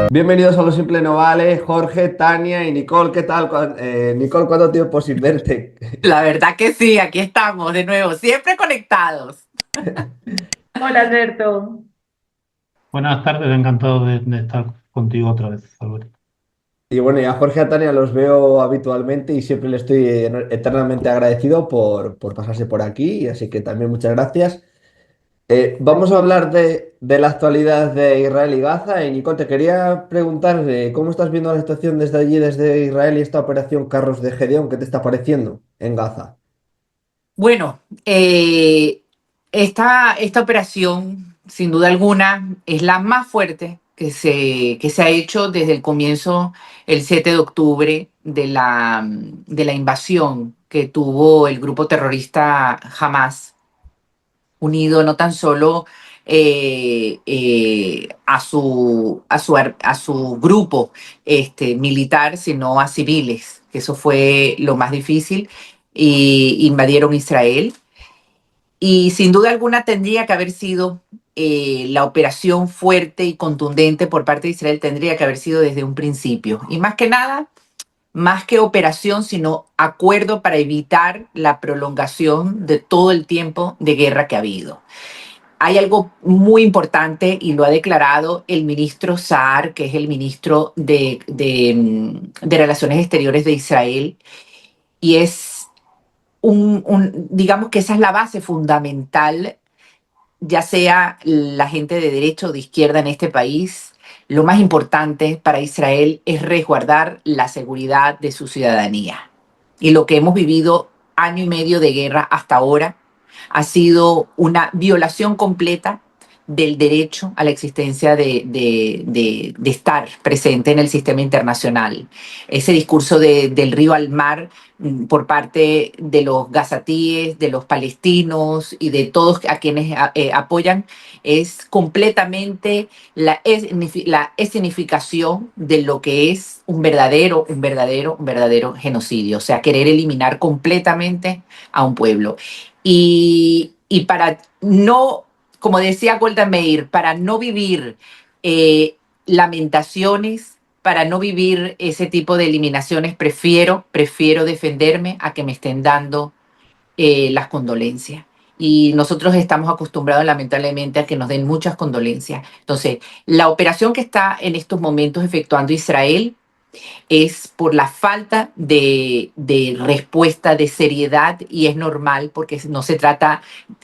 Bienvenidos a Lo Simple No Vale, Jorge, Tania y Nicole. ¿Qué tal? Nicole, ¿cuánto tiempo sin verte? La verdad que sí, aquí estamos de nuevo, siempre conectados. Hola, Alberto. Buenas tardes, encantado de estar contigo otra vez, Alberto. Y bueno, y a Jorge y a Tania los veo habitualmente y siempre le estoy eternamente agradecido por pasarse por aquí, así que también muchas gracias. Vamos a Aquí. hablar de la actualidad de Israel y Gaza. Y Nicole, te quería preguntar, ¿cómo estás viendo la situación desde allí, desde Israel y esta operación Carros de Gedeón? ¿Qué te está pareciendo en Gaza? Bueno, esta operación, sin duda alguna, es la más fuerte que se ha hecho desde el comienzo, el 7 de octubre, de la invasión que tuvo el grupo terrorista Hamas, unido no tan solo a su grupo militar, sino a civiles, que eso fue lo más difícil, y invadieron Israel. Y sin duda alguna tendría que haber sido la operación fuerte y contundente por parte de Israel, tendría que haber sido desde un principio. Y más que nada, más que operación, sino acuerdo para evitar la prolongación de todo el tiempo de guerra que ha habido. Hay algo muy importante y lo ha declarado el ministro Saar, que es el ministro de Relaciones Exteriores de Israel, y es digamos que esa es la base fundamental, ya sea la gente de derecha o de izquierda en este país. Lo más importante para Israel es resguardar la seguridad de su ciudadanía. Y lo que hemos vivido año y medio de guerra hasta ahora ha sido una violación completa del derecho a la existencia de estar presente en el sistema internacional. Ese discurso del río al mar por parte de los gazatíes, de los palestinos y de todos a quienes apoyan es completamente la escenificación de lo que es un verdadero genocidio, o sea, querer eliminar completamente a un pueblo. Y para no, como decía Golda Meir, para no vivir lamentaciones, para no vivir ese tipo de eliminaciones, prefiero defenderme a que me estén dando las condolencias. Y nosotros estamos acostumbrados lamentablemente a que nos den muchas condolencias. Entonces, la operación que está en estos momentos efectuando Israel es por la falta de respuesta, de seriedad, y es normal porque no se trata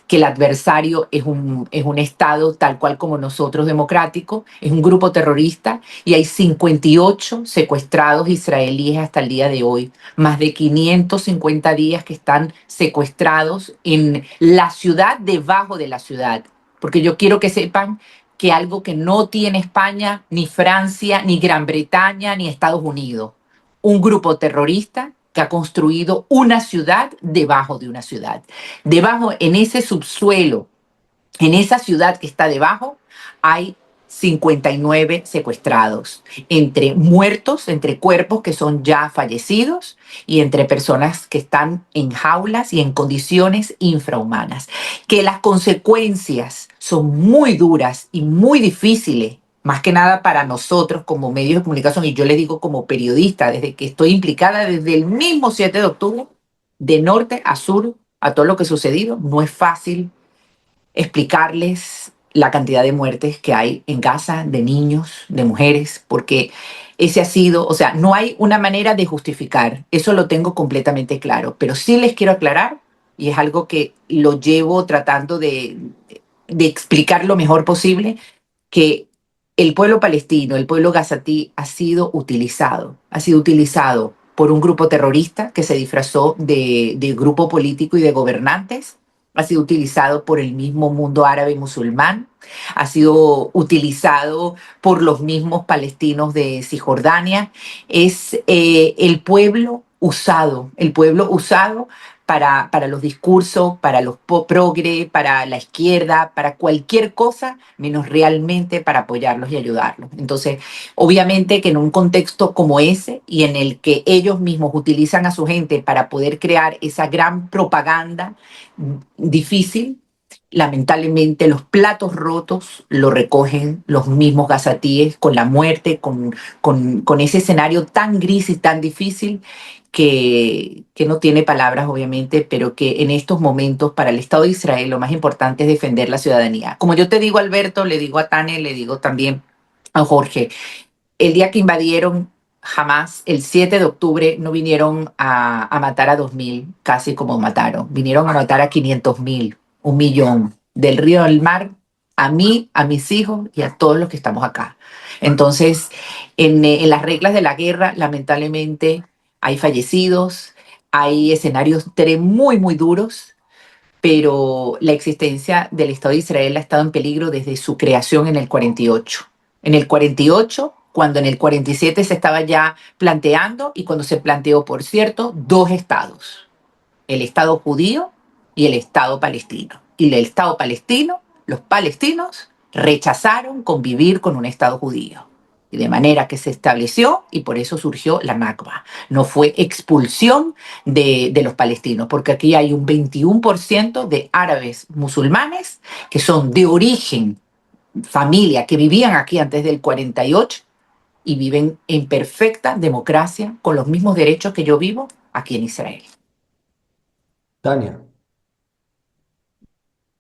que el adversario es un Estado tal cual como nosotros, democrático, es un grupo terrorista, y hay 58 secuestrados israelíes hasta el día de hoy, más de 550 días que están secuestrados en la ciudad, debajo de la ciudad, porque yo quiero que sepan que algo que no tiene España, ni Francia, ni Gran Bretaña, ni Estados Unidos. Un grupo terrorista que ha construido una ciudad debajo de una ciudad. Debajo, en ese subsuelo, en esa ciudad que está debajo, hay 59 secuestrados, entre muertos, entre cuerpos que son ya fallecidos y entre personas que están en jaulas y en condiciones infrahumanas. Que las consecuencias son muy duras y muy difíciles, más que nada para nosotros como medios de comunicación, y yo les digo como periodista, desde que estoy implicada desde el mismo 7 de octubre, de norte a sur, a todo lo que ha sucedido. No es fácil explicarles la cantidad de muertes que hay en Gaza, de niños, de mujeres, porque ese ha sido, o sea, no hay una manera de justificar, eso lo tengo completamente claro, pero sí les quiero aclarar, y es algo que lo llevo tratando de explicar lo mejor posible, que el pueblo palestino, el pueblo gazatí ha sido utilizado por un grupo terrorista que se disfrazó de grupo político y de gobernantes, ha sido utilizado por el mismo mundo árabe y musulmán, ha sido utilizado por los mismos palestinos de Cisjordania. Es el pueblo usado para los discursos, para los progre, para la izquierda, para cualquier cosa, menos realmente para apoyarlos y ayudarlos. Entonces, obviamente que en un contexto como ese, y en el que ellos mismos utilizan a su gente para poder crear esa gran propaganda difícil, lamentablemente los platos rotos lo recogen los mismos gazatíes con la muerte, con ese escenario tan gris y tan difícil que no tiene palabras, obviamente, pero que en estos momentos para el Estado de Israel lo más importante es defender la ciudadanía. Como yo te digo, Alberto, le digo a Tane, le digo también a Jorge, el día que invadieron Hamas, el 7 de octubre, no vinieron a matar a 2.000, casi como mataron. Vinieron a matar a 500.000, 1.000.000, del río al mar, a mí, a mis hijos y a todos los que estamos acá. Entonces, en las reglas de la guerra, lamentablemente, hay fallecidos, hay escenarios muy, muy duros, pero la existencia del Estado de Israel ha estado en peligro desde su creación en el 48. En el 48, cuando en el 47 se estaba ya planteando, y cuando se planteó, por cierto, dos estados, el Estado judío y el Estado palestino. Y el Estado palestino, los palestinos rechazaron convivir con un Estado judío. Y de manera que se estableció y por eso surgió la Nakba. No fue expulsión de los palestinos, porque aquí hay un 21% de árabes musulmanes que son de origen, familia, que vivían aquí antes del 48 y viven en perfecta democracia con los mismos derechos que yo vivo aquí en Israel. Tania.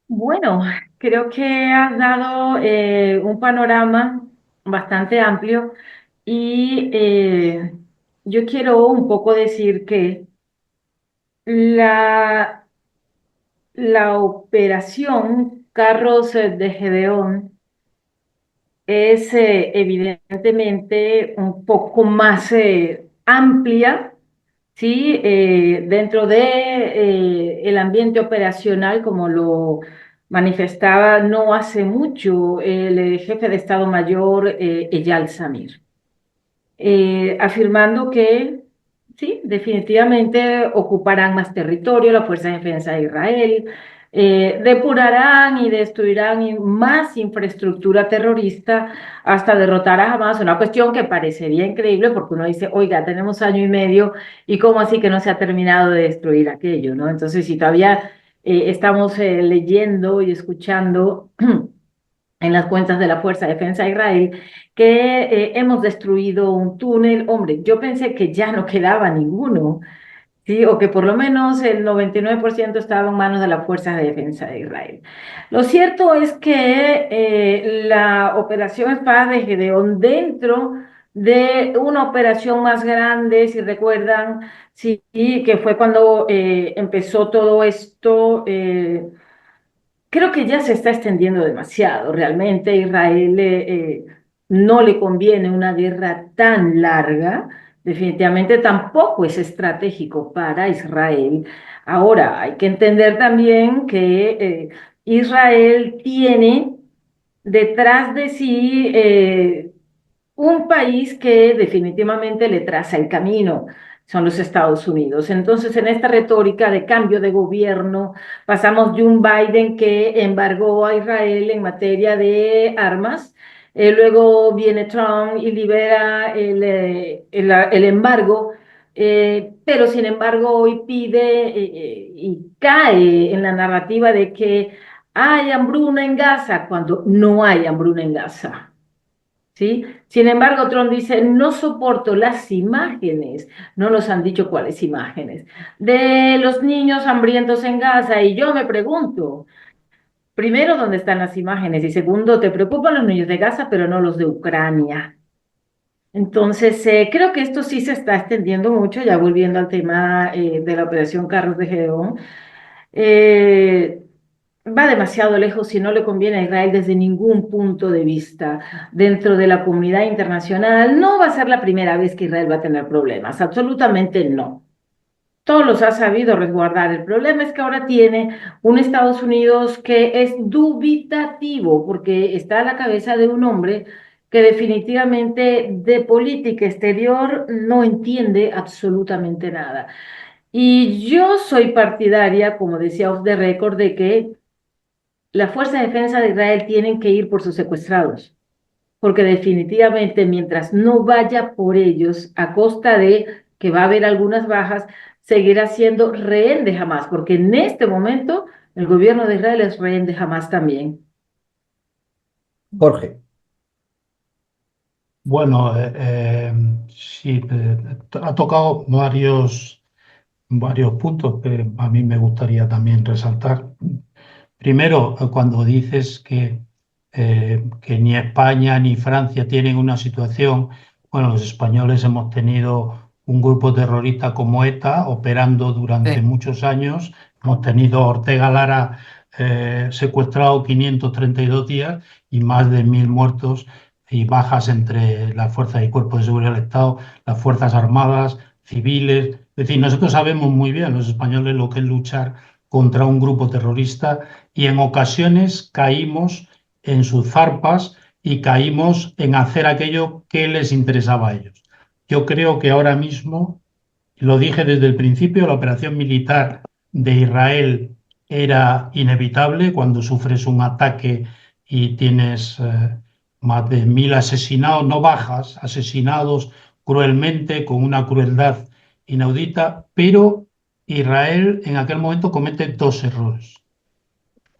Bueno, creo que has dado un panorama bastante amplio y yo quiero un poco decir que la, la operación Carros de Gedeón es evidentemente un poco más amplia, ¿sí? Dentro de el ambiente operacional, como lo manifestaba no hace mucho el jefe de Estado Mayor, Eyal Zamir, afirmando que sí, definitivamente ocuparán más territorio, la Fuerza de Defensa de Israel, depurarán y destruirán más infraestructura terrorista hasta derrotar a Hamas, una cuestión que parecería increíble porque uno dice, oiga, tenemos año y medio y cómo así que no se ha terminado de destruir aquello, ¿no? Entonces, si todavía estamos leyendo y escuchando en las cuentas de la Fuerza de Defensa de Israel, que hemos destruido un túnel. Hombre, yo pensé que ya no quedaba ninguno, ¿sí? O que por lo menos el 99% estaba en manos de la Fuerza de Defensa de Israel. Lo cierto es que la operación Espada de Gedeón, dentro de una operación más grande, si recuerdan, sí, que fue cuando empezó todo esto. Creo que ya se está extendiendo demasiado. Realmente Israel no le conviene una guerra tan larga. Definitivamente tampoco es estratégico para Israel. Ahora, hay que entender también que Israel tiene detrás de sí un país que definitivamente le traza el camino, son los Estados Unidos. Entonces, en esta retórica de cambio de gobierno, pasamos de un Biden que embargó a Israel en materia de armas, luego viene Trump y libera el embargo, pero sin embargo hoy pide y cae en la narrativa de que hay hambruna en Gaza cuando no hay hambruna en Gaza. ¿Sí? Sin embargo, Trump dice, no soporto las imágenes, no nos han dicho cuáles imágenes, de los niños hambrientos en Gaza. Y yo me pregunto, primero, ¿dónde están las imágenes? Y segundo, ¿te preocupan los niños de Gaza, pero no los de Ucrania? Entonces, creo que esto sí se está extendiendo mucho, ya volviendo al tema de la operación Carros de Gedeón. Eh, Va demasiado lejos y no le conviene a Israel desde ningún punto de vista. Dentro de la comunidad internacional no va a ser la primera vez que Israel va a tener problemas, absolutamente no. Todos los ha sabido resguardar. El problema es que ahora tiene un Estados Unidos que es dubitativo porque está a la cabeza de un hombre que definitivamente de política exterior no entiende absolutamente nada. Y yo soy partidaria, como decía off the record, de que la Fuerza de Defensa de Israel tienen que ir por sus secuestrados, porque definitivamente mientras no vaya por ellos a costa de que va a haber algunas bajas, seguirá siendo rehén de Hamas, porque en este momento El gobierno de Israel es rehén de Hamas también. Jorge. Bueno, sí, ha tocado varios puntos que a mí me gustaría también resaltar. Primero, cuando dices que ni España ni Francia tienen una situación, bueno, los españoles hemos tenido un grupo terrorista como ETA operando durante Sí. muchos años, hemos tenido a Ortega Lara secuestrado 532 días y más de 1.000 muertos y bajas entre las fuerzas y cuerpos de seguridad del Estado, las fuerzas armadas, civiles. Es decir, nosotros sabemos muy bien, los españoles, lo que es luchar contra un grupo terrorista y en ocasiones caímos en sus zarpas y caímos en hacer aquello que les interesaba a ellos. Yo creo que ahora mismo, lo dije desde el principio, la operación militar de Israel era inevitable cuando sufres un ataque y tienes más de 1.000 asesinados, no bajas, asesinados cruelmente, con una crueldad inaudita, pero Israel en aquel momento comete dos errores.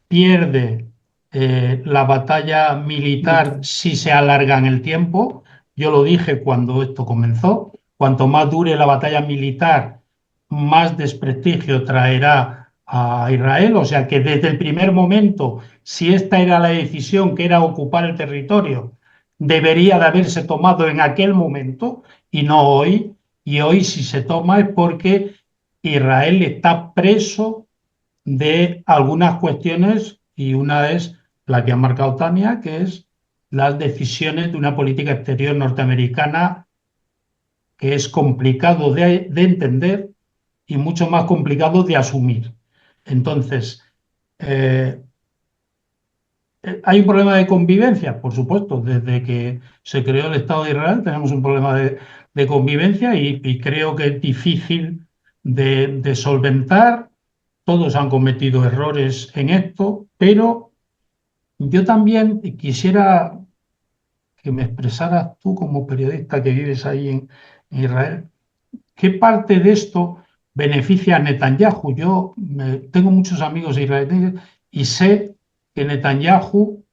Pierde la batalla militar si se alarga en el tiempo. Yo lo dije cuando esto comenzó. Cuanto más dure la batalla militar, más desprestigio traerá a Israel. O sea que desde el primer momento, si esta era la decisión, que era ocupar el territorio, debería de haberse tomado en aquel momento y no hoy. Y hoy si se toma es porque Israel está preso de algunas cuestiones y una es la que ha marcado Tania, que es las decisiones de una política exterior norteamericana que es complicado de entender y mucho más complicado de asumir. Entonces, eh, ¿hay un problema de convivencia? Por supuesto, desde que se creó el Estado de Israel tenemos un problema de convivencia y creo que es difícil de solventar. Todos han cometido errores en esto, pero yo también quisiera que me expresaras tú como periodista que vives ahí en Israel, ¿qué parte de esto beneficia a Netanyahu? Yo tengo muchos amigos israelíes y sé que Netanyahu,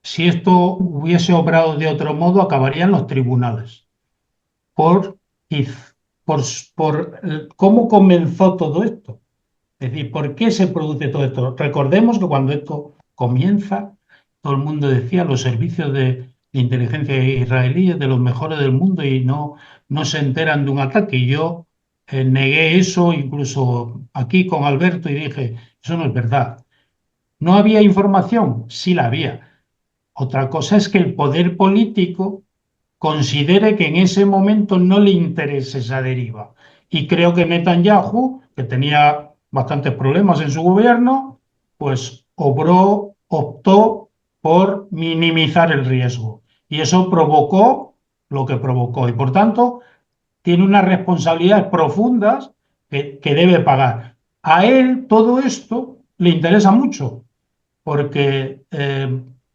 si esto hubiese obrado de otro modo, acabaría en los tribunales por, y por cómo comenzó todo esto. Es decir, ¿por qué se produce todo esto? Recordemos que cuando esto comienza, todo el mundo decía los servicios de inteligencia israelíes de los mejores del mundo y no se enteran de un ataque. Y yo negué eso incluso aquí con Alberto y dije, eso no es verdad. ¿No había información? Sí la había. Otra cosa es que el poder político considere que en ese momento no le interesa esa deriva. Y creo que Netanyahu, que tenía bastantes problemas en su gobierno, pues optó por minimizar el riesgo. Y eso provocó lo que provocó. Y por tanto, tiene unas responsabilidades profundas que debe pagar. A él todo esto le interesa mucho porque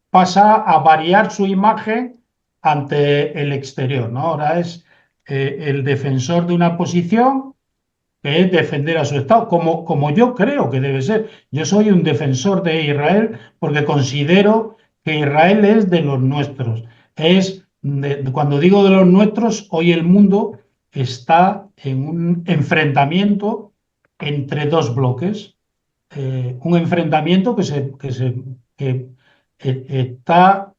pasa a variar su imagen ante el exterior, ¿no? Ahora es el defensor de una posición que es defender a su Estado, como yo creo que debe ser. Yo soy un defensor de Israel porque considero que Israel es de los nuestros. Cuando digo de los nuestros, hoy el mundo está en un enfrentamiento entre dos bloques, un enfrentamiento que está,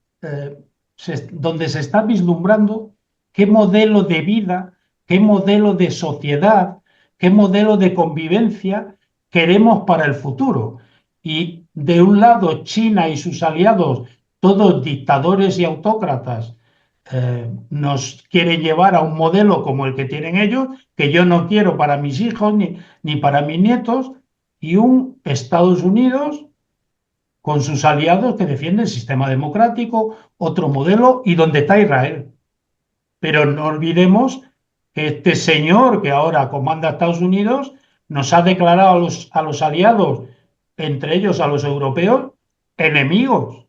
donde se está vislumbrando qué modelo de vida, qué modelo de sociedad, qué modelo de convivencia queremos para el futuro. Y de un lado, China y sus aliados, todos dictadores y autócratas, nos quieren llevar a un modelo como el que tienen ellos, que yo no quiero para mis hijos ni para mis nietos, y un Estados Unidos con sus aliados que defienden el sistema democrático, otro modelo, y donde está Israel. Pero no olvidemos que este señor que ahora comanda Estados Unidos nos ha declarado a los aliados, entre ellos a los europeos, enemigos.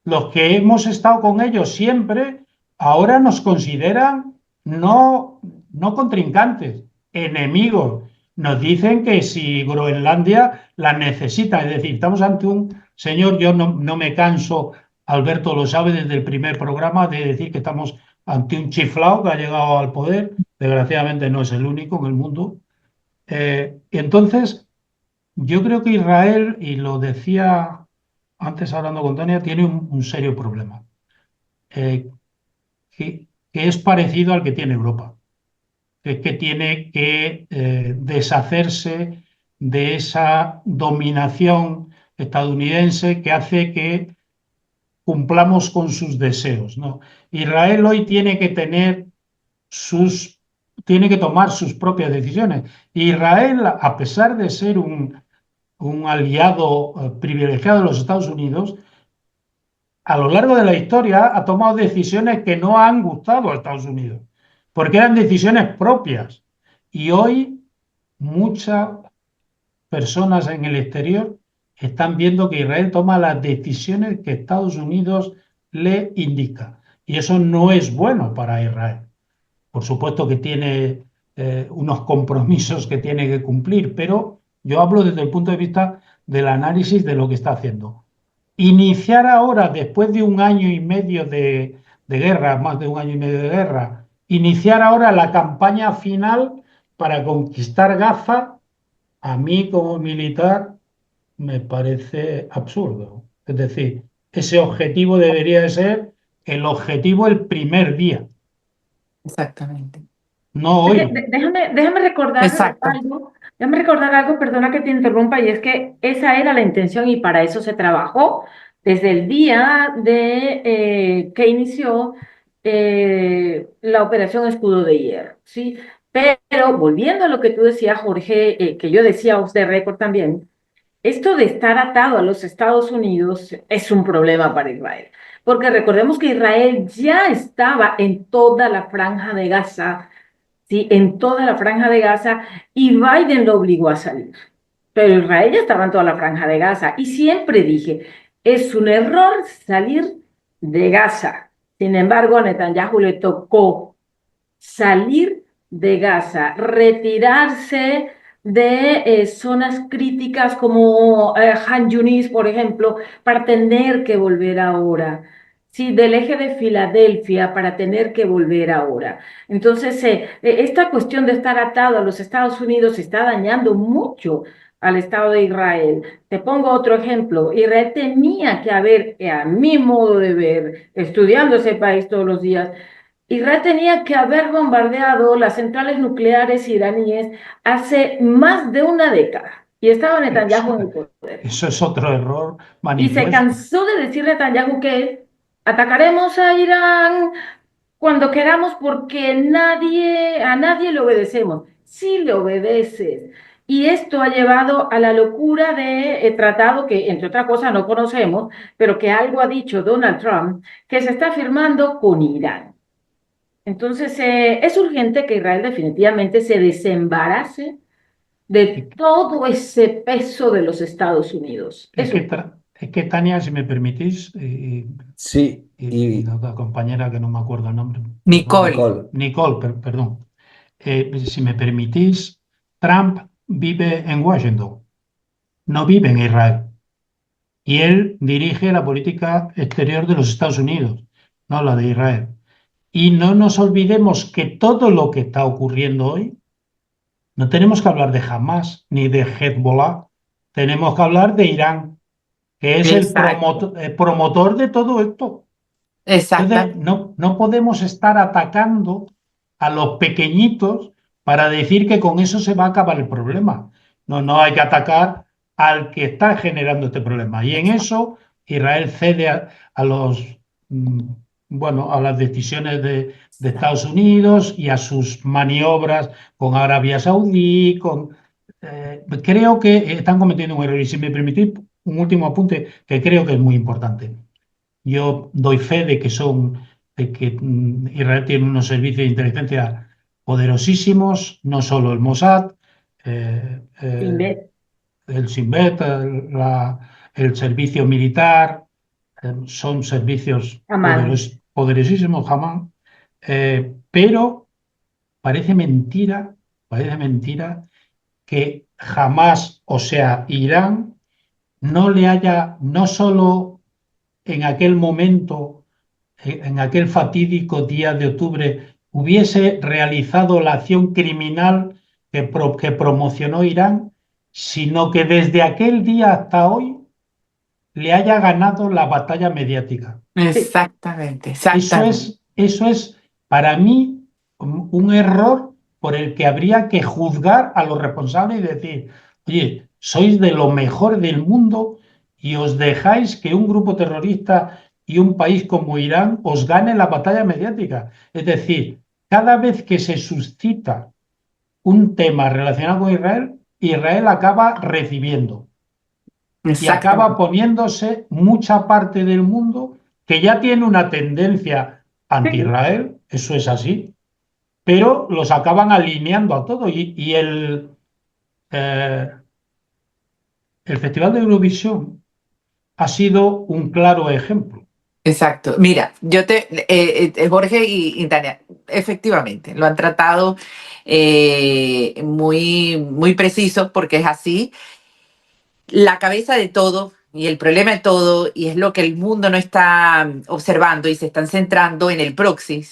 Los que hemos estado con ellos siempre, ahora nos consideran no contrincantes, enemigos. nos dicen que si Groenlandia la necesita. Es decir, estamos ante un señor, yo no me canso, Alberto lo sabe desde el primer programa, de decir que estamos ante un chiflao que ha llegado al poder. Desgraciadamente no es el único en el mundo. Entonces, yo creo que Israel, y lo decía antes hablando con Tania, tiene un serio problema, eh, que es parecido al que tiene Europa, que es que tiene que deshacerse de esa dominación estadounidense que hace que cumplamos con sus deseos, ¿no? Israel hoy tiene que tomar sus propias decisiones. Israel, a pesar de ser un aliado privilegiado de los Estados Unidos, a lo largo de la historia ha tomado decisiones que no han gustado a Estados Unidos, porque eran decisiones propias. Y hoy muchas personas en el exterior están viendo que Israel toma las decisiones que Estados Unidos le indica. Y eso no es bueno para Israel. Por supuesto que tiene unos compromisos que tiene que cumplir, pero yo hablo desde el punto de vista del análisis de lo que está haciendo. Iniciar ahora, después de un año y medio de guerra, más de un año y medio de guerra, iniciar ahora la campaña final para conquistar Gaza, a mí como militar me parece absurdo. Es decir, ese objetivo debería de ser el objetivo el primer día, Exactamente. no hoy. Exacto. Déjame recordar algo, perdona que te interrumpa, y es que esa era la intención y para eso se trabajó desde el día de que inició la operación Escudo de Hierro, ¿sí? Pero volviendo a lo que tú decías, Jorge, que yo decía off the record también, esto de estar atado a los Estados Unidos es un problema para Israel, porque recordemos que Israel ya estaba en toda la franja de Gaza, ¿sí? En toda la franja de Gaza, y Biden lo obligó a salir. Pero Israel ya estaba en toda la franja de Gaza, y siempre dije, es un error salir de Gaza. Sin embargo, a Netanyahu le tocó salir de Gaza, retirarse de zonas críticas como Han Yunis, por ejemplo, para tener que volver ahora. Sí, del eje de Filadelfia para tener que volver ahora. Entonces, esta cuestión de estar atado a los Estados Unidos está dañando mucho al Estado de Israel. Te pongo otro ejemplo. Israel tenía que haber, a mi modo de ver, estudiando ese país todos los días, Israel tenía que haber bombardeado las centrales nucleares iraníes hace más de una década y estaba Netanyahu en el poder. Eso es otro error Y se manifiesto. cansó de decir Netanyahu que atacaremos a Irán cuando queramos porque a nadie le obedecemos. Sí le obedeces. Y esto ha llevado a la locura de tratado que, entre otras cosas, no conocemos, pero que algo ha dicho Donald Trump, que se está firmando con Irán. Entonces, es urgente que Israel definitivamente se desembarace de todo ese peso de los Estados Unidos. Es que Tania, si me permitís, Sí, y la otra compañera que no me acuerdo el nombre, Nicole. Nicole. Nicole, perdón. Si me permitís, Trump vive en Washington, no vive en Israel. Y él dirige la política exterior de los Estados Unidos, no la de Israel. Y no nos olvidemos que todo lo que está ocurriendo hoy, no tenemos que hablar de Hamas ni de Hezbollah, tenemos que hablar de Irán, que es el Exacto. promotor de todo esto. Exacto. Entonces, no podemos estar atacando a los pequeñitos para decir que con eso se va a acabar el problema. No hay que atacar al que está generando este problema. Y en eso Israel cede a mm, a las decisiones de Estados Unidos y a sus maniobras con Arabia Saudí. Creo que están cometiendo un error. Y si me permitís, un último apunte que creo que es muy importante. Yo doy fe de que Israel tiene unos servicios de inteligencia poderosísimos, no solo el Mossad, el Shin Bet, el servicio militar, son servicios Amán. poderosísimos, jamás, pero parece mentira que jamás, o sea, Irán no le haya, no solo en aquel momento, en aquel fatídico día de octubre, hubiese realizado la acción criminal que promocionó Irán, sino que desde aquel día hasta hoy le haya ganado la batalla mediática. Sí, Exactamente, exactamente. Eso es para mí un error por el que habría que juzgar a los responsables y decir, oye, sois de lo mejor del mundo y os dejáis que un grupo terrorista y un país como Irán os gane la batalla mediática. Es decir, cada vez que se suscita un tema relacionado con Israel, Israel acaba recibiendo y acaba Exactamente. poniéndose mucha parte del mundo que ya tiene una tendencia sí. anti-Israel, eso es así, pero los acaban alineando a todo. Y el Festival de Eurovisión ha sido un claro ejemplo. Exacto. Mira, Jorge y Tania, efectivamente, lo han tratado muy preciso porque es así. La cabeza de todo y el problema de todo, y es lo que el mundo no está observando y se están centrando en el proxy,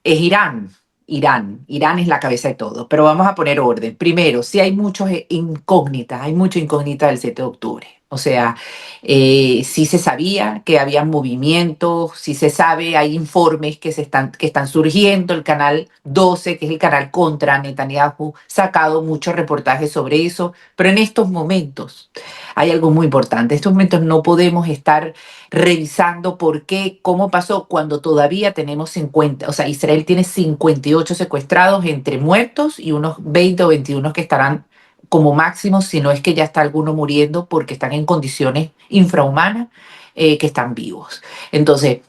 es Irán. Irán es la cabeza de todo, pero vamos a poner orden. Primero, sí hay muchos incógnitas, hay mucha incógnita del 7 de octubre. O sea, sí se sabía que había movimientos, sí se sabe, hay informes que están surgiendo. El canal 12, que es el canal contra Netanyahu, ha sacado muchos reportajes sobre eso, pero en estos momentos hay algo muy importante. En estos momentos no podemos estar revisando por qué, cómo pasó, cuando todavía tenemos 50, o sea, Israel tiene 58 secuestrados entre muertos y unos 20 o 21 que estarán como máximo, si no es que ya está alguno muriendo porque están en condiciones infrahumanas, que están vivos. Entonces,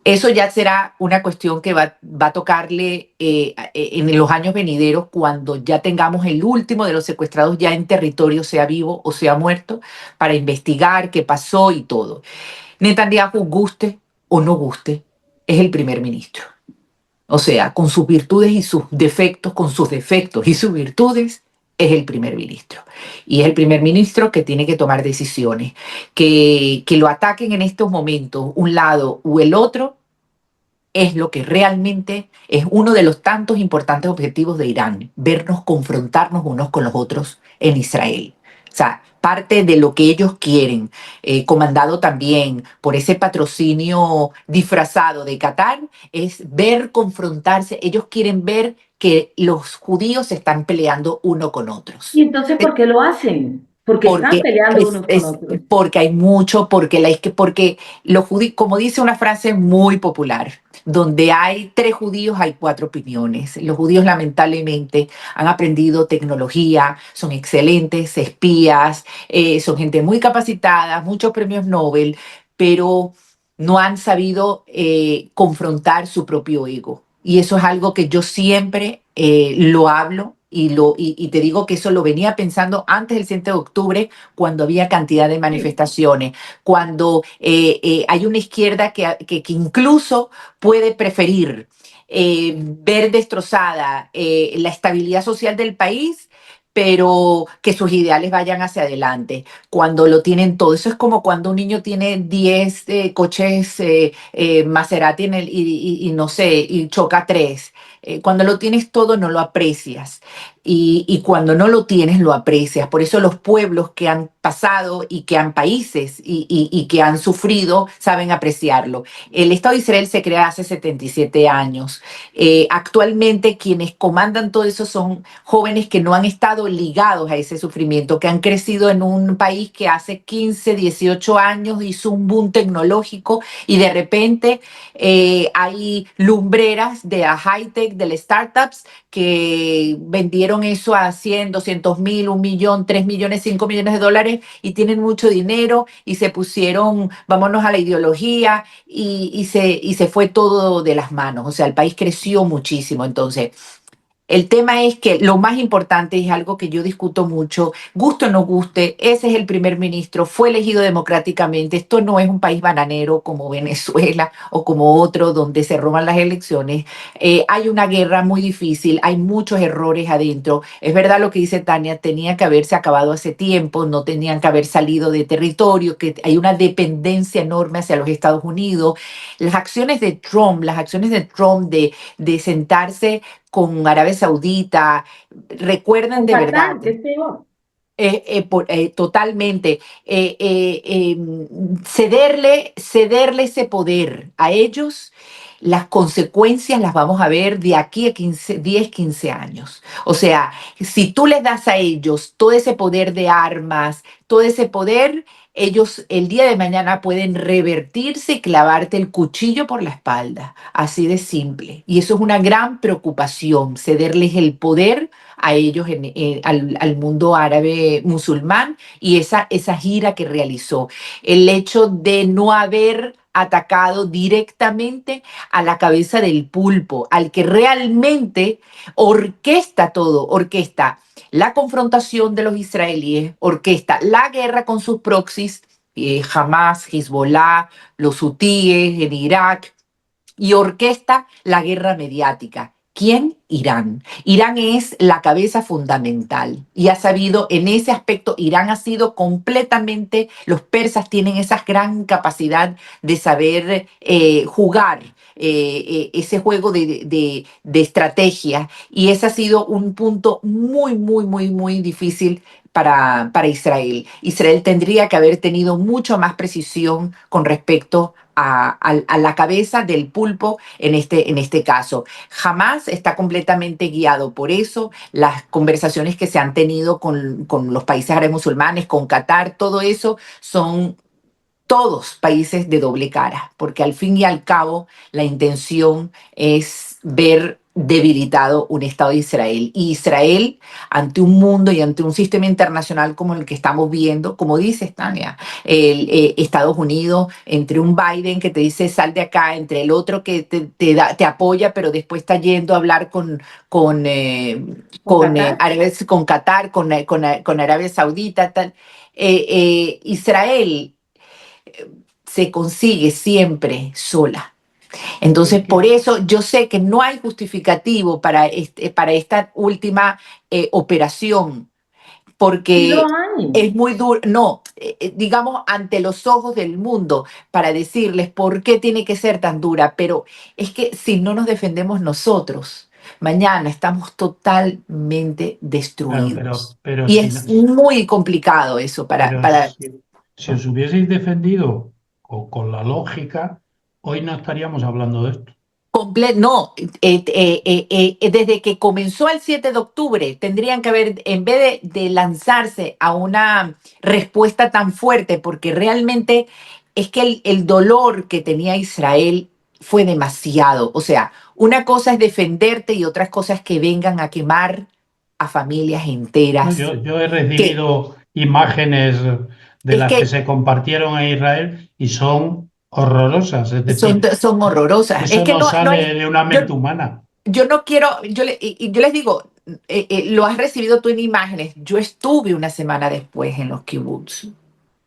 eso ya será una cuestión que va a tocarle en los años venideros, cuando ya tengamos el último de los secuestrados ya en territorio, sea vivo o sea muerto, para investigar qué pasó y todo. Netanyahu, guste o no guste, es el primer ministro. O sea, con sus virtudes y sus defectos, con sus defectos y sus virtudes, es el primer ministro. Y es el primer ministro que tiene que tomar decisiones. Que lo ataquen en estos momentos, un lado u el otro, es lo que realmente es uno de los tantos importantes objetivos de Irán: vernos confrontarnos unos con los otros en Israel. O sea, parte de lo que ellos quieren, comandado también por ese patrocinio disfrazado de Qatar, es ver confrontarse. Ellos quieren ver que los judíos se están peleando uno con ¿Y otros. entonces por qué lo hacen? Porque están Porque peleando unos con otros. porque hay mucho, porque los judíos, como dice una frase muy popular, donde hay tres judíos hay cuatro opiniones. Los judíos lamentablemente han aprendido tecnología, son excelentes espías, son gente muy capacitada, muchos premios Nobel, pero no han sabido confrontar su propio ego. Y eso es algo que yo siempre lo hablo y te digo que eso lo venía pensando antes del 7 de octubre, cuando había cantidad de Sí. manifestaciones, cuando hay una izquierda que incluso puede preferir ver destrozada la estabilidad social del país, pero que sus ideales vayan hacia adelante, cuando lo tienen todo. Eso es como cuando un niño tiene 10 coches Maserati y no sé, y choca tres. Cuando lo tienes todo no lo aprecias, y cuando no lo tienes lo aprecias. Por eso los pueblos que han pasado y que han países y que han sufrido saben apreciarlo. El Estado de Israel se crea hace 77 años. Actualmente quienes comandan todo eso son jóvenes que no han estado ligados a ese sufrimiento, que han crecido en un país que hace 15, 18 años hizo un boom tecnológico, y de repente hay lumbreras de la high-tech, de las startups, que vendieron eso a 100, 200.000, 1 millón, 3 millones, 5 millones de dólares, y tienen mucho dinero y se pusieron, vámonos a la ideología, y se fue todo de las manos. O sea, el país creció muchísimo. Entonces, El tema es que lo más importante es algo que yo discuto mucho, guste o no guste, ese es el primer ministro, fue elegido democráticamente, esto no es un país bananero como Venezuela o como otro donde se roban las elecciones. Hay una guerra muy difícil, hay muchos errores adentro. Es verdad lo que dice Tania, tenía que haberse acabado hace tiempo, no tenían que haber salido de territorio, que hay una dependencia enorme hacia los Estados Unidos. Las acciones de Trump de sentarse con Arabia Saudita, recuerdan Con de verdad, Qatar, que es peor. totalmente, cederle ese poder a ellos, las consecuencias las vamos a ver de aquí a 10, 15 años. O sea, si tú les das a ellos todo ese poder de armas, todo ese poder, ellos el día de mañana pueden revertirse y clavarte el cuchillo por la espalda, así de simple. Y eso es una gran preocupación, cederles el poder a ellos, al mundo árabe musulmán, y esa gira que realizó. El hecho de no haber atacado directamente a la cabeza del pulpo, al que realmente orquesta todo, orquesta la confrontación de los israelíes, orquesta la guerra con sus proxies, Hamas, Hezbollah, los hutíes en Irak, y orquesta la guerra mediática. ¿Quién? Irán. Irán es la cabeza fundamental y ha sabido, en ese aspecto, Irán ha sido completamente, los persas tienen esa gran capacidad de saber jugar ese juego de estrategia, y ese ha sido un punto muy, muy, muy, muy difícil para Israel. Israel tendría que haber tenido mucho más precisión con respecto a la cabeza del pulpo en este caso. Jamás está completamente guiado por eso. Las conversaciones que se han tenido con los países árabes musulmanes, con Qatar, todo eso son todos países de doble cara, porque al fin y al cabo la intención es ver debilitado un Estado de Israel. Y Israel, ante un mundo y ante un sistema internacional como el que estamos viendo, como dice Tania, Estados Unidos, entre un Biden que te dice sal de acá, entre el otro que te apoya, pero después está yendo a hablar con, Qatar. con Qatar, con Arabia Saudita, tal. Israel se consigue siempre sola. Entonces, Es por que, eso yo sé que no hay justificativo para esta última operación, Sí lo porque hay. es muy duro, no, digamos, ante los ojos del mundo, para decirles por qué tiene que ser tan dura, pero es que si no nos defendemos nosotros, mañana estamos totalmente claro, destruidos. pero Y si, es muy complicado eso pero si os hubieseis defendido con la lógica, hoy no estaríamos hablando de esto. No, desde que comenzó el 7 de octubre, tendrían que haber, en vez de lanzarse a una respuesta tan fuerte, porque realmente es que el dolor que tenía Israel fue demasiado. O sea, una cosa es defenderte y otras cosas que vengan a quemar a familias No, enteras. yo he Que recibido imágenes de es las que que se compartieron en Israel y son horrorosas. Es son, decir, son horrorosas. Es eso que no no es. sale de una Yo, mente humana. Yo no quiero, y yo les digo, lo has recibido tú en imágenes. Yo estuve una semana después en los kibbutz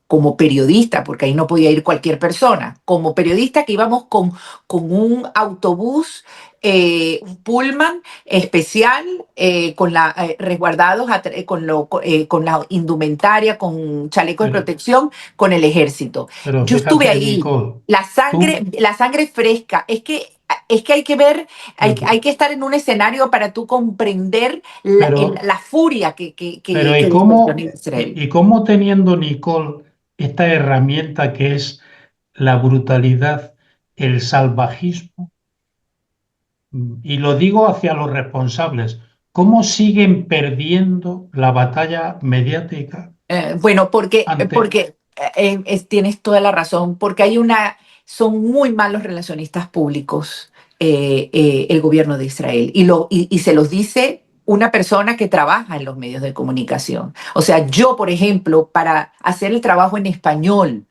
como periodista, porque ahí no podía ir cualquier persona, como periodista que íbamos con un autobús, un pullman especial, resguardados, con la indumentaria, con chalecos de Pero, protección, con el ejército. pero Yo estuve fíjate, ahí, Nicole, la tú, la sangre fresca, es que hay que ver, hay que estar en un escenario para tú comprender pero, la furia pero que despertó en Israel. y cómo teniendo, Nicole, esta herramienta que es la brutalidad, el salvajismo, y lo digo hacia los responsables, ¿cómo siguen perdiendo la batalla mediática Bueno, ante... tienes toda la razón, porque son muy malos relacionistas públicos, el gobierno de Israel, y se los dice una persona que trabaja en los medios de comunicación. O sea, yo, por ejemplo, para hacer el trabajo en español,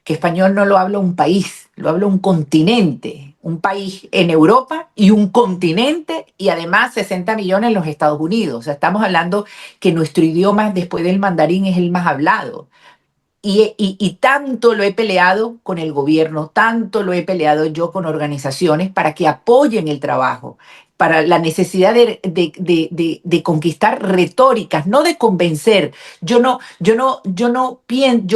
que español no lo habla un país, lo habla un continente, un país en Europa y un continente y además 60 millones en los Estados Unidos. O sea, estamos hablando que nuestro idioma después del mandarín es el más hablado. Y tanto lo he peleado con el gobierno, tanto lo he peleado yo con organizaciones para que apoyen el trabajo, para la necesidad de conquistar retóricas, no de convencer. Yo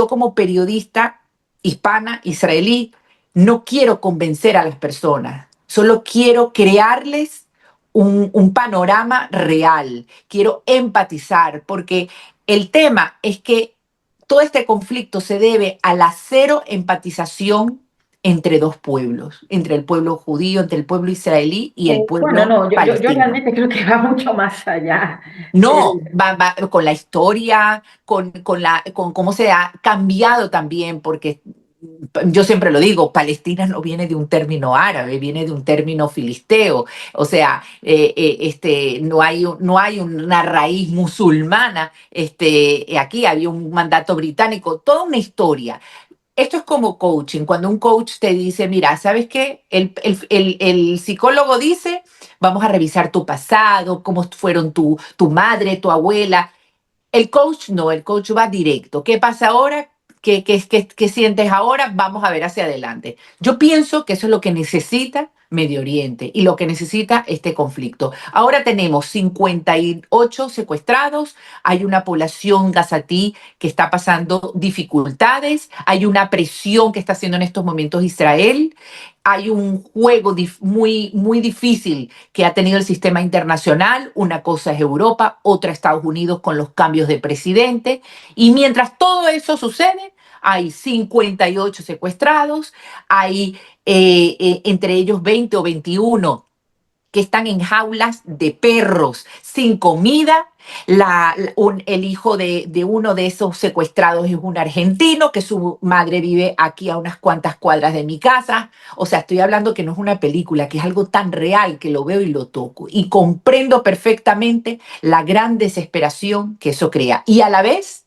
como periodista hispana, israelí, no quiero convencer a las personas, solo quiero crearles un panorama real, quiero empatizar, porque el tema es que todo este conflicto se debe a la cero empatización entre dos pueblos, entre el pueblo judío, entre el pueblo israelí y el Bueno, pueblo no, yo palestino. realmente creo que va mucho más allá. No, va con la historia, con cómo se ha cambiado también, porque yo siempre lo digo, Palestina no viene de un término árabe, viene de un término filisteo. O sea, no hay una raíz musulmana. Aquí había un mandato británico, toda una historia. Esto es como coaching, cuando un coach te dice, mira, ¿sabes qué? El psicólogo dice, vamos a revisar tu pasado, cómo fueron tu madre, tu abuela. El coach no, el coach va directo. ¿Qué pasa ahora? ¿Qué sientes ahora? Vamos a ver hacia adelante. Yo pienso que eso es lo que necesita Medio Oriente y lo que necesita este conflicto. Ahora tenemos 58 secuestrados, hay una población gazatí que está pasando dificultades, hay una presión que está haciendo en estos momentos Israel, hay un juego muy difícil que ha tenido el sistema internacional. Una cosa es Europa, otra Estados Unidos con los cambios de presidente. Y mientras todo eso sucede, hay 58 secuestrados, hay entre ellos 20 o 21 que están en jaulas de perros, sin comida. El hijo de uno de esos secuestrados es un argentino, que su madre vive aquí a unas cuantas cuadras de mi casa. O sea, estoy hablando que no es una película, que es algo tan real que lo veo y lo toco. Y comprendo perfectamente la gran desesperación que eso crea. Y a la vez,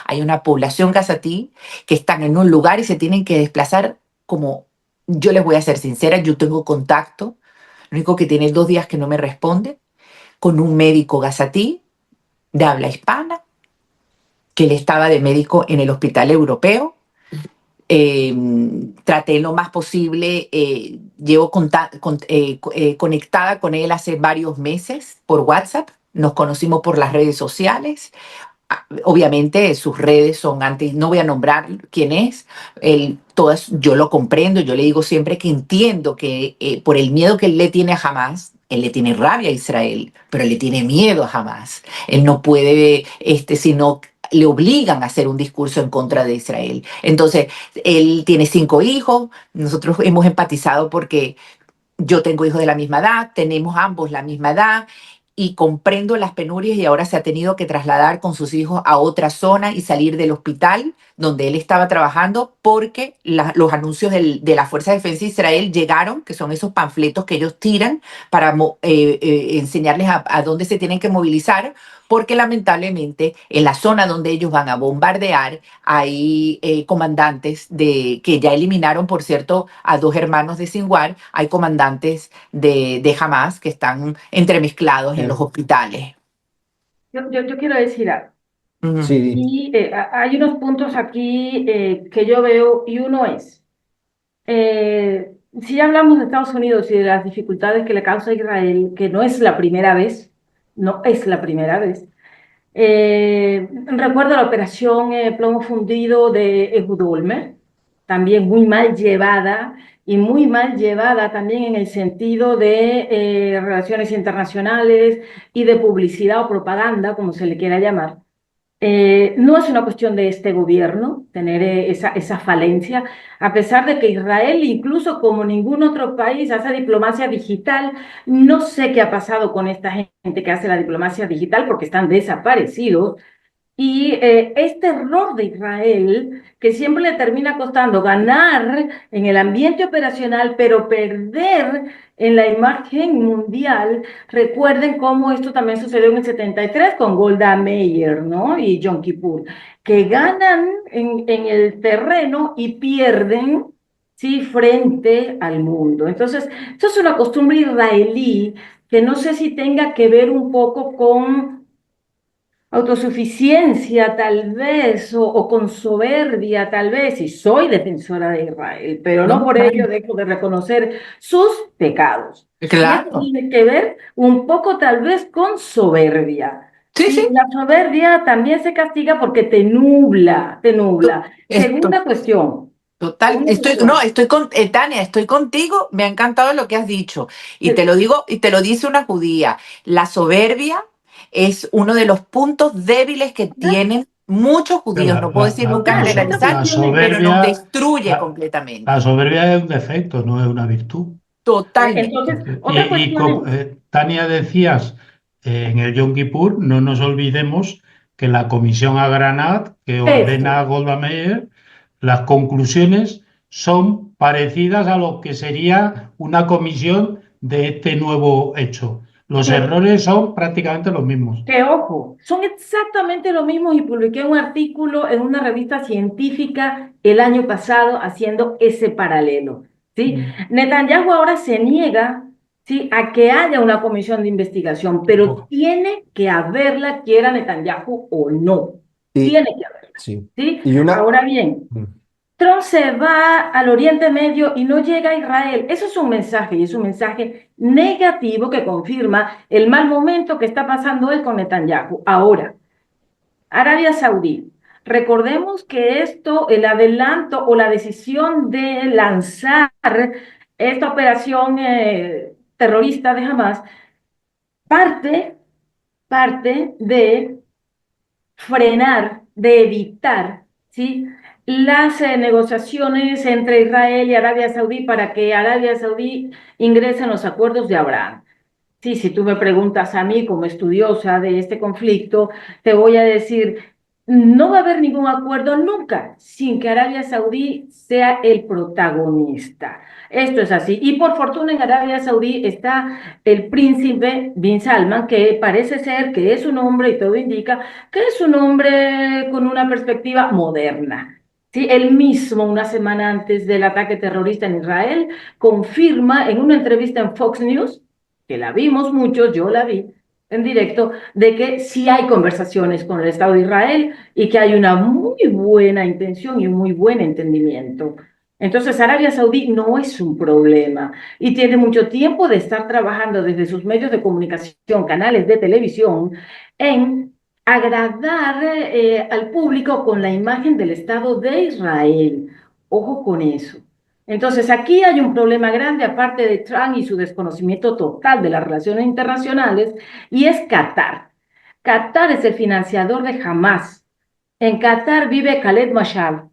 hay una población gazatí que están en un lugar y se tienen que desplazar como, yo les voy a ser sincera, yo tengo contacto, lo único que tiene 2 días que no me responde, con un médico gazatí de habla hispana, que él estaba de médico en el hospital europeo. Eh, Traté lo más posible, llevo conectada con él hace varios meses por WhatsApp, nos conocimos por las redes sociales. Obviamente sus redes son antes, no voy a nombrar quién es, todas, yo lo comprendo, yo le digo siempre que entiendo que por el miedo que él le tiene a Hamas, él le tiene rabia a Israel, pero le tiene miedo a Hamas. Él no puede, sino le obligan a hacer un discurso en contra de Israel. Entonces, él tiene 5 hijos, nosotros hemos empatizado porque yo tengo hijos de la misma edad, tenemos ambos la misma edad y comprendo las penurias y ahora se ha tenido que trasladar con sus hijos a otra zona y salir del hospital donde él estaba trabajando porque los anuncios de la Fuerza de Defensa de Israel llegaron, que son esos panfletos que ellos tiran para enseñarles a dónde se tienen que movilizar, porque lamentablemente en la zona donde ellos van a bombardear hay comandantes que ya eliminaron, por cierto, a 2 hermanos de Sinwar, hay comandantes de Hamas que están entremezclados en los hospitales. Yo quiero decir algo. Ujú. Sí, Y hay unos puntos aquí que yo veo, y uno es, si ya hablamos de Estados Unidos y de las dificultades que le causa a Israel, que no es la primera vez, no es la primera vez. Recuerdo la operación Plomo Fundido de Ehud Olmert, también muy mal llevada y muy mal llevada también en el sentido de relaciones internacionales y de publicidad o propaganda, como se le quiera llamar. No es una cuestión de este gobierno tener esa falencia, a pesar de que Israel, incluso como ningún otro país, hace diplomacia digital. No sé qué ha pasado con esta gente que hace la diplomacia digital porque están desaparecidos. Y este error de Israel, que siempre le termina costando ganar en el ambiente operacional, pero perder en la imagen mundial. Recuerden cómo esto también sucedió en el 73 con Golda Meir, ¿no? Y Yom Kippur, que ganan en el terreno y pierden ¿sí? Frente al mundo. Entonces, eso es una costumbre israelí que no sé si tenga que ver un poco con autosuficiencia tal vez, o con soberbia tal vez, y soy defensora de Israel, pero no No, por ello claro. dejo de reconocer sus pecados. Y esto Claro. tiene que ver un poco tal vez con soberbia. Sí, Sí, sí. la soberbia también se castiga porque te nubla, te nubla. Esto, total, Segunda no, cuestión. estoy con Tania, estoy contigo, me ha encantado lo que has dicho. Y te Eh, lo digo, y te lo dice una judía. La soberbia es uno de los puntos débiles que tienen muchos judíos. La, No puedo la- decir la- nunca la Otra so- generalizar, la cuestión es, pero nos soberbia, destruye la, la completamente. soberbia es un defecto, no es una virtud. Totalmente. entonces, otra cuestión es, Tania, decías, en el Yom Kippur, no nos olvidemos que la comisión Agranat, que ordena eso. a Golda Meir, las conclusiones son parecidas a lo que sería una comisión de este nuevo hecho. Los que errores son prácticamente los mismos. Que ojo, son exactamente lo mismo y publiqué un artículo en una revista científica el año pasado haciendo ese paralelo, ¿sí? Mm. Netanyahu ahora se niega, ¿sí? A que haya una comisión de investigación, pero tiene que haberla, quiera Netanyahu o no. Y, Tiene que haberla, sí. ¿sí? Y una... Ahora bien, Trump se va al Oriente Medio y no llega a Israel. Eso es un mensaje, y es un mensaje negativo que confirma el mal momento que está pasando él con Netanyahu. Ahora, Arabia Saudí. Recordemos que esto, el adelanto o la decisión de lanzar esta operación terrorista de Hamas, parte, parte de frenar, de evitar, ¿sí? Las negociaciones entre Israel y Arabia Saudí para que Arabia Saudí ingrese en los acuerdos de Abraham. Sí, si tú me preguntas a mí como estudiosa de este conflicto, te voy a decir, no va a haber ningún acuerdo nunca sin que Arabia Saudí sea el protagonista. Esto es así. Y por fortuna en Arabia Saudí está el príncipe Bin Salman, que parece ser que es un hombre, y todo indica, que es un hombre con una perspectiva moderna. Sí, él mismo, una semana antes del ataque terrorista en Israel, confirma en una entrevista en Fox News, que la vimos muchos, yo la vi en directo, de que sí hay conversaciones con el Estado de Israel y que hay una muy buena intención y un muy buen entendimiento. Entonces, Arabia Saudí no es un problema y tiene mucho tiempo de estar trabajando desde sus medios de comunicación, canales de televisión, en agradar al público con la imagen del Estado de Israel. Ojo con eso. Entonces, aquí hay un problema grande, aparte de Trump y su desconocimiento total de las relaciones internacionales, y es Qatar. Qatar es el financiador de Hamas. En Qatar vive Khaled Mashal.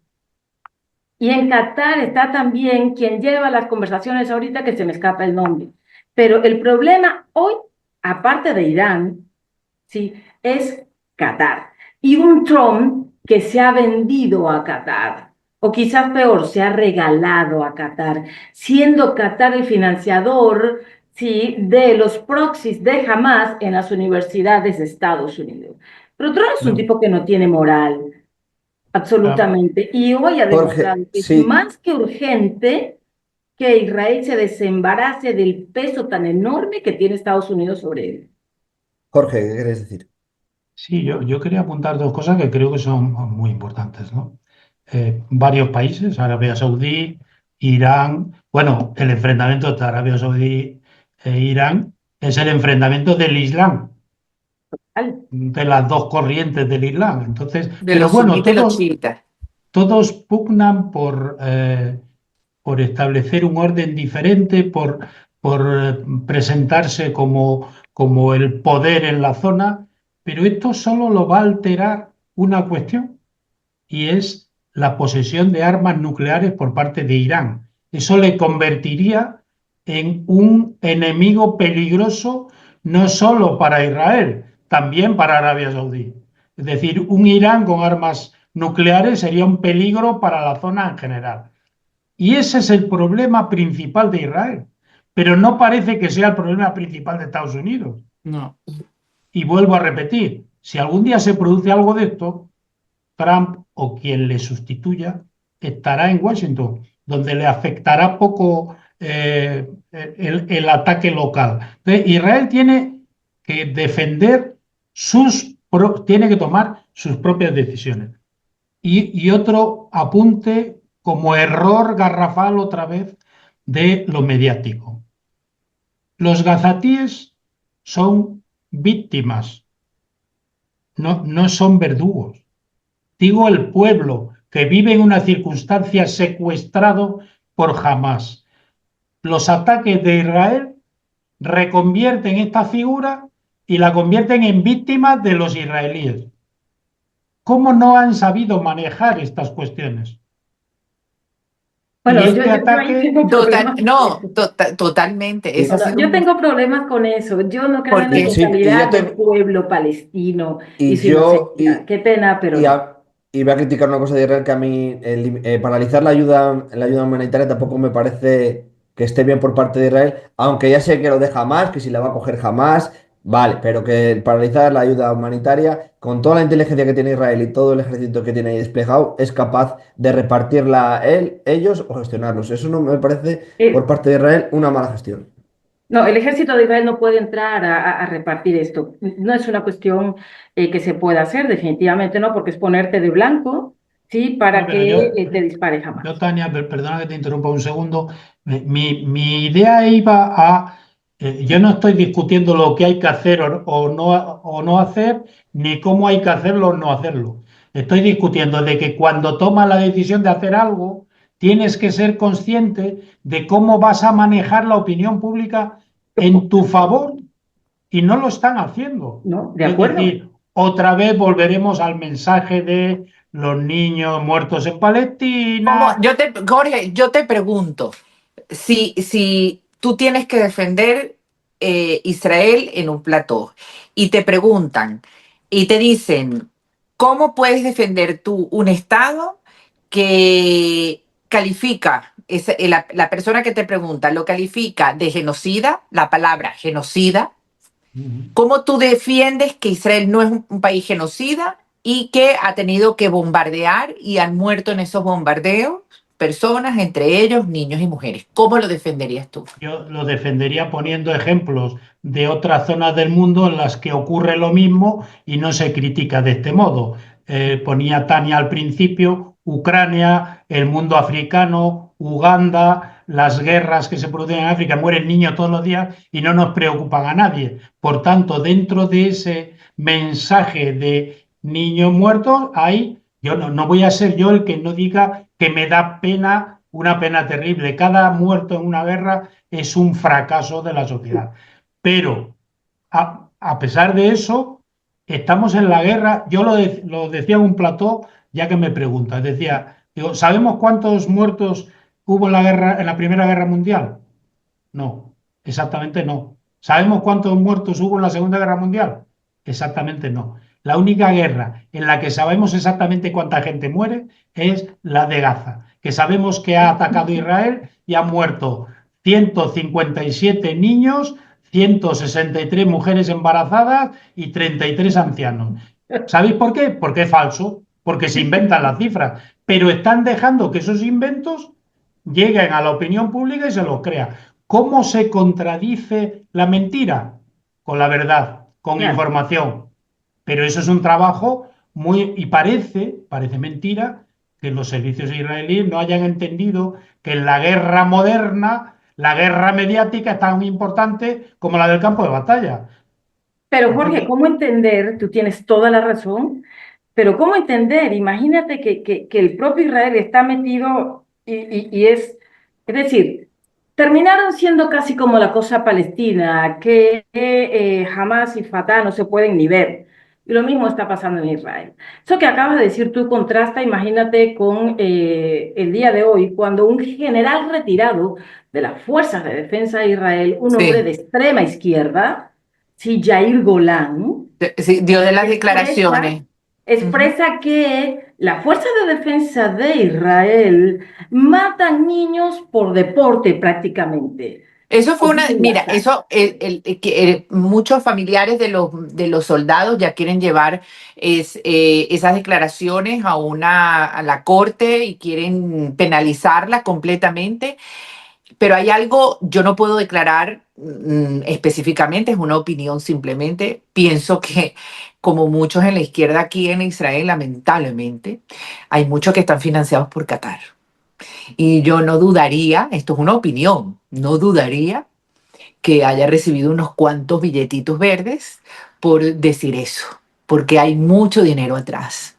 Y en Qatar está también quien lleva las conversaciones ahorita, que se me escapa el nombre. Pero el problema hoy, aparte de Irán, ¿sí? Es Qatar. Y un Trump que se ha vendido a Qatar, o quizás peor, se ha regalado a Qatar, siendo Qatar el financiador, ¿sí? De los proxies de Hamas en las universidades de Estados Unidos. Pero Trump es un No. tipo que no tiene moral, Ah, absolutamente. Y hoy ha Jorge, demostrado que es sí, más que urgente que Israel se desembarace del peso tan enorme que tiene Estados Unidos sobre él. Jorge, ¿qué quieres decir? sí, yo quería apuntar dos cosas que creo que son muy importantes, ¿no? Varios países, Arabia Saudí, Irán, bueno, el enfrentamiento entre Arabia Saudí e Irán es el enfrentamiento del Islam, Al- de las dos corrientes del Islam. Entonces, De pero los bueno, sunitas y los todos, chiitas. todos pugnan por establecer un orden diferente, por presentarse como el poder en la zona, pero esto solo lo va a alterar una cuestión, y es la posesión de armas nucleares por parte de Irán. Eso le convertiría en un enemigo peligroso no solo para Israel, también para Arabia Saudí. Es decir, un Irán con armas nucleares sería un peligro para la zona en general. Y ese es el problema principal de Israel. Pero no parece que sea el problema principal de Estados Unidos. No. Y vuelvo a repetir, si algún día se produce algo de esto, Trump o quien le sustituya estará en Washington donde le afectará poco el ataque local. Entonces, Israel tiene que defender tiene que tomar sus propias decisiones. Y otro apunte como error garrafal otra vez de lo mediático. Los gazatíes son víctimas, no son verdugos. Digo el pueblo que vive en una circunstancia secuestrado por Hamás. Los ataques de Israel reconvierten esta figura y la convierten en víctimas de los israelíes. ¿Cómo no han sabido manejar estas cuestiones? Bueno, Y este yo ahí ataque, tengo problemas con No, eso. totalmente. Y, Ese ha Bueno, sido yo tengo problemas con eso. Yo no creo en la porque sí, totalidad del pueblo palestino y y su yo, inocencia. Qué pena, pero y, no. a- y voy a criticar una cosa de Israel que a mí paralizar la ayuda humanitaria tampoco me parece que esté bien por parte de Israel, aunque ya sé que lo deja más, que si la va a coger jamás, vale, pero que paralizar la ayuda humanitaria, con toda la inteligencia que tiene Israel y todo el ejército que tiene ahí desplegado, es capaz de repartirla ellos o gestionarlos. Eso no me parece por Eh, parte de Israel una mala gestión. no, el ejército de Israel no puede entrar a repartir esto. No es una cuestión que se pueda hacer, definitivamente no, porque es ponerte de blanco, ¿sí? no, Para pero que te dispare jamás. Tania, perdona que te interrumpa un segundo. Mi idea iba a. Yo no estoy discutiendo lo que hay que hacer o no hacer, ni cómo hay que hacerlo o no hacerlo. Estoy discutiendo de que cuando tomas la decisión de hacer algo, tienes que ser consciente de cómo vas a manejar la opinión pública en tu favor y no lo están haciendo. ¿No? ¿De Es acuerdo? decir, otra vez volveremos al mensaje de los niños muertos en Palestina. Jorge, yo te pregunto, si tú tienes que defender Israel en un plató y te preguntan y te dicen, ¿cómo puedes defender tú un Estado que califica, la persona que te pregunta lo califica de genocida, la palabra genocida? ¿Cómo tú defiendes que Israel no es un país genocida y que ha tenido que bombardear y han muerto en esos bombardeos personas, entre ellos niños y mujeres? ¿Cómo lo defenderías tú? Yo lo defendería poniendo ejemplos de otras zonas del mundo en las que ocurre lo mismo y no se critica de este modo. Ponía Tania al principio, Ucrania, el mundo africano, Uganda, las guerras que se producen en África, mueren niños todos los días y no nos preocupan a nadie. Por tanto, dentro de ese mensaje de niños muertos, yo no voy a ser yo el que no diga que me da pena, una pena terrible. Cada muerto en una guerra es un fracaso de la sociedad. Pero a pesar de eso, estamos en la guerra. Yo lo decía en un plató, ya que me preguntas. Digo, ¿sabemos cuántos muertos hubo en la guerra, en la Primera Guerra Mundial? No, exactamente no. ¿Sabemos cuántos muertos hubo en la Segunda Guerra Mundial? Exactamente no. La única guerra en la que sabemos exactamente cuánta gente muere es la de Gaza, que sabemos que ha atacado Israel y han muerto 157 niños, 163 mujeres embarazadas y 33 ancianos. ¿Sabéis por qué? Porque es falso, porque se inventan las cifras, pero están dejando que esos inventos lleguen a la opinión pública y se los crea. ¿Cómo se contradice la mentira? Con la verdad, con Claro. información. Pero eso es un trabajo muy. Y parece mentira que los servicios israelíes no hayan entendido que en la guerra moderna, la guerra mediática es tan importante como la del campo de batalla. Pero Jorge, Entonces, ¿cómo entender? Tú tienes toda la razón, pero ¿cómo entender? Imagínate que el propio Israel está metido y es decir, terminaron siendo casi como la cosa palestina, que Hamas y Fatah no se pueden ni ver. Y lo mismo está pasando en Israel. Eso que acabas de decir tú contrasta, imagínate, con el día de hoy, cuando un general retirado de las fuerzas de defensa de Israel, un hombre Sí, de extrema izquierda, sí, Yair Golán, sí, dio de las expresa, declaraciones. Ujú. expresa que las fuerzas de defensa de Israel matan niños por deporte prácticamente. Eso fue una, Horrible mira, ataque. eso, muchos familiares de los soldados ya quieren llevar esas declaraciones a la corte y quieren penalizarla completamente, pero hay algo, yo no puedo declarar específicamente, es una opinión simplemente, pienso que como muchos en la izquierda aquí en Israel, lamentablemente, hay muchos que están financiados por Qatar. Y yo no dudaría, esto es una opinión, no dudaría que haya recibido unos cuantos billetitos verdes por decir eso, porque hay mucho dinero atrás.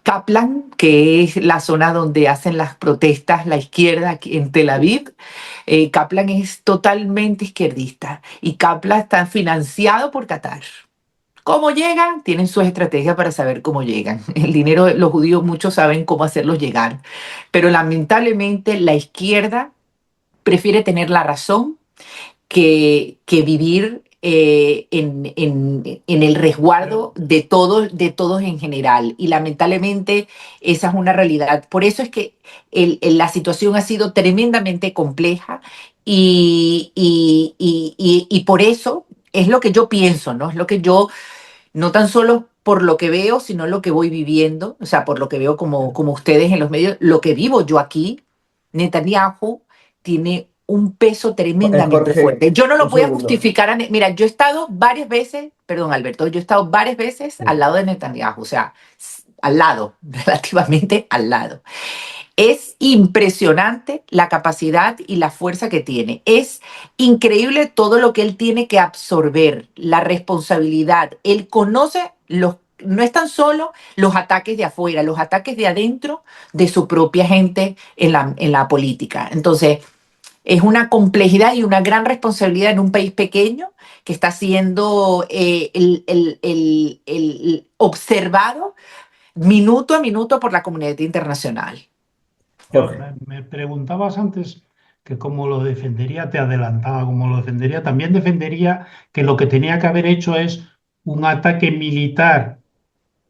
Kaplan, que es la zona donde hacen las protestas la izquierda aquí en Tel Aviv, Kaplan es totalmente izquierdista y Kaplan está financiado por Qatar. ¿Cómo llegan? Tienen sus estrategias para saber cómo llegan. El dinero, los judíos muchos saben cómo hacerlos llegar, pero lamentablemente la izquierda prefiere tener la razón que vivir en el resguardo de todos en general. Y lamentablemente esa es una realidad. Por eso es que la situación ha sido tremendamente compleja y por eso es lo que yo pienso, ¿no? Es lo que yo, no tan solo por lo que veo, sino lo que voy viviendo, o sea, por lo que veo como ustedes en los medios, lo que vivo yo aquí, Netanyahu tiene un peso tremendamente Jorge, fuerte. Yo no lo un voy a segundo. justificar. Mira, yo he estado varias veces, perdón Alberto, yo he estado varias veces al Sí. lado de Netanyahu, o sea, al lado, relativamente al lado. Es impresionante la capacidad y la fuerza que tiene. Es increíble todo lo que él tiene que absorber, la responsabilidad. Él conoce no es tan solo los ataques de afuera, los ataques de adentro de su propia gente en la política. Entonces, es una complejidad y una gran responsabilidad en un país pequeño que está siendo observado minuto a minuto por la comunidad internacional. Yo, Jorge. me preguntabas antes que cómo lo defendería, te adelantaba cómo lo defendería. También defendería que lo que tenía que haber hecho es un ataque militar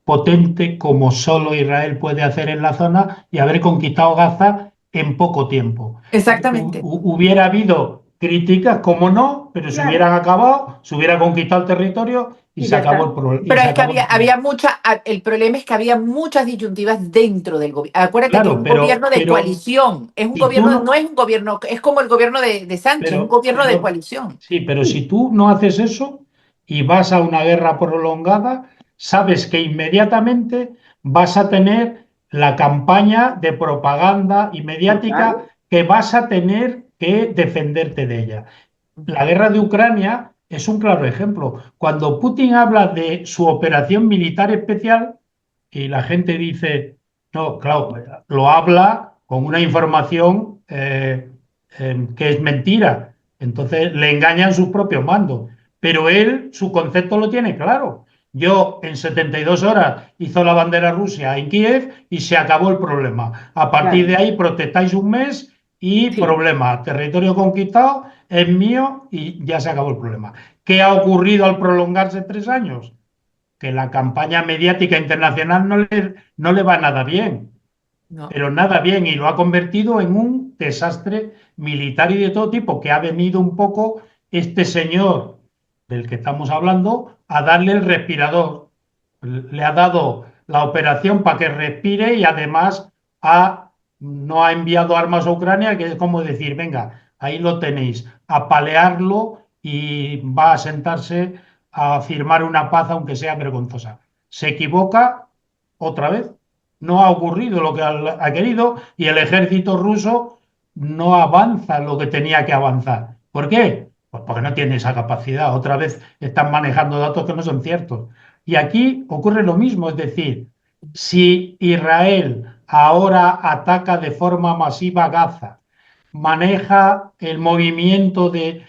potente como solo Israel puede hacer en la zona y haber conquistado Gaza en poco tiempo. Exactamente. Hubiera habido críticas, como no, pero se Claro, hubieran acabado, se hubiera conquistado el territorio y y se ya acabó está. y Pero se es que acabó el problema. había mucha, el problema es que había muchas disyuntivas dentro del gobierno. Acuérdate que es Claro, un gobierno de pero coalición, es un si tú gobierno, no no, es un gobierno, es como el gobierno de Sánchez, un gobierno de pero coalición. sí, pero si tú no haces eso y vas a una guerra prolongada, sabes que inmediatamente vas a tener la campaña de propaganda y Total. mediática que vas a tener que defenderte de ella. La guerra de Ucrania es un claro ejemplo. Cuando Putin habla de su operación militar especial y la gente dice, no, claro, lo habla con una información que es mentira. Entonces le engañan sus propios mandos. Pero él, su concepto lo tiene claro. Yo en 72 horas hizo la bandera Rusia en Kiev y se acabó el problema. A partir Claro, de ahí protestáis un mes y sí, problema. Territorio conquistado es mío y ya se acabó el problema. ¿Qué ha ocurrido al prolongarse 3 años? Que la campaña mediática internacional no le va nada bien, No, pero nada bien, y lo ha convertido en un desastre militar y de todo tipo, que ha venido un poco este señor del que estamos hablando a darle el respirador. Le ha dado la operación para que respire y además no ha enviado armas a Ucrania, que es como decir, venga, ahí lo tenéis, apalearlo y va a sentarse a firmar una paz, aunque sea vergonzosa. Se equivoca otra vez. No ha ocurrido lo que ha querido y el ejército ruso no avanza lo que tenía que avanzar. ¿Por qué? Pues porque no tiene esa capacidad. Otra vez están manejando datos que no son ciertos. Y aquí ocurre lo mismo, es decir, si Israel ahora ataca de forma masiva Gaza, maneja el movimiento de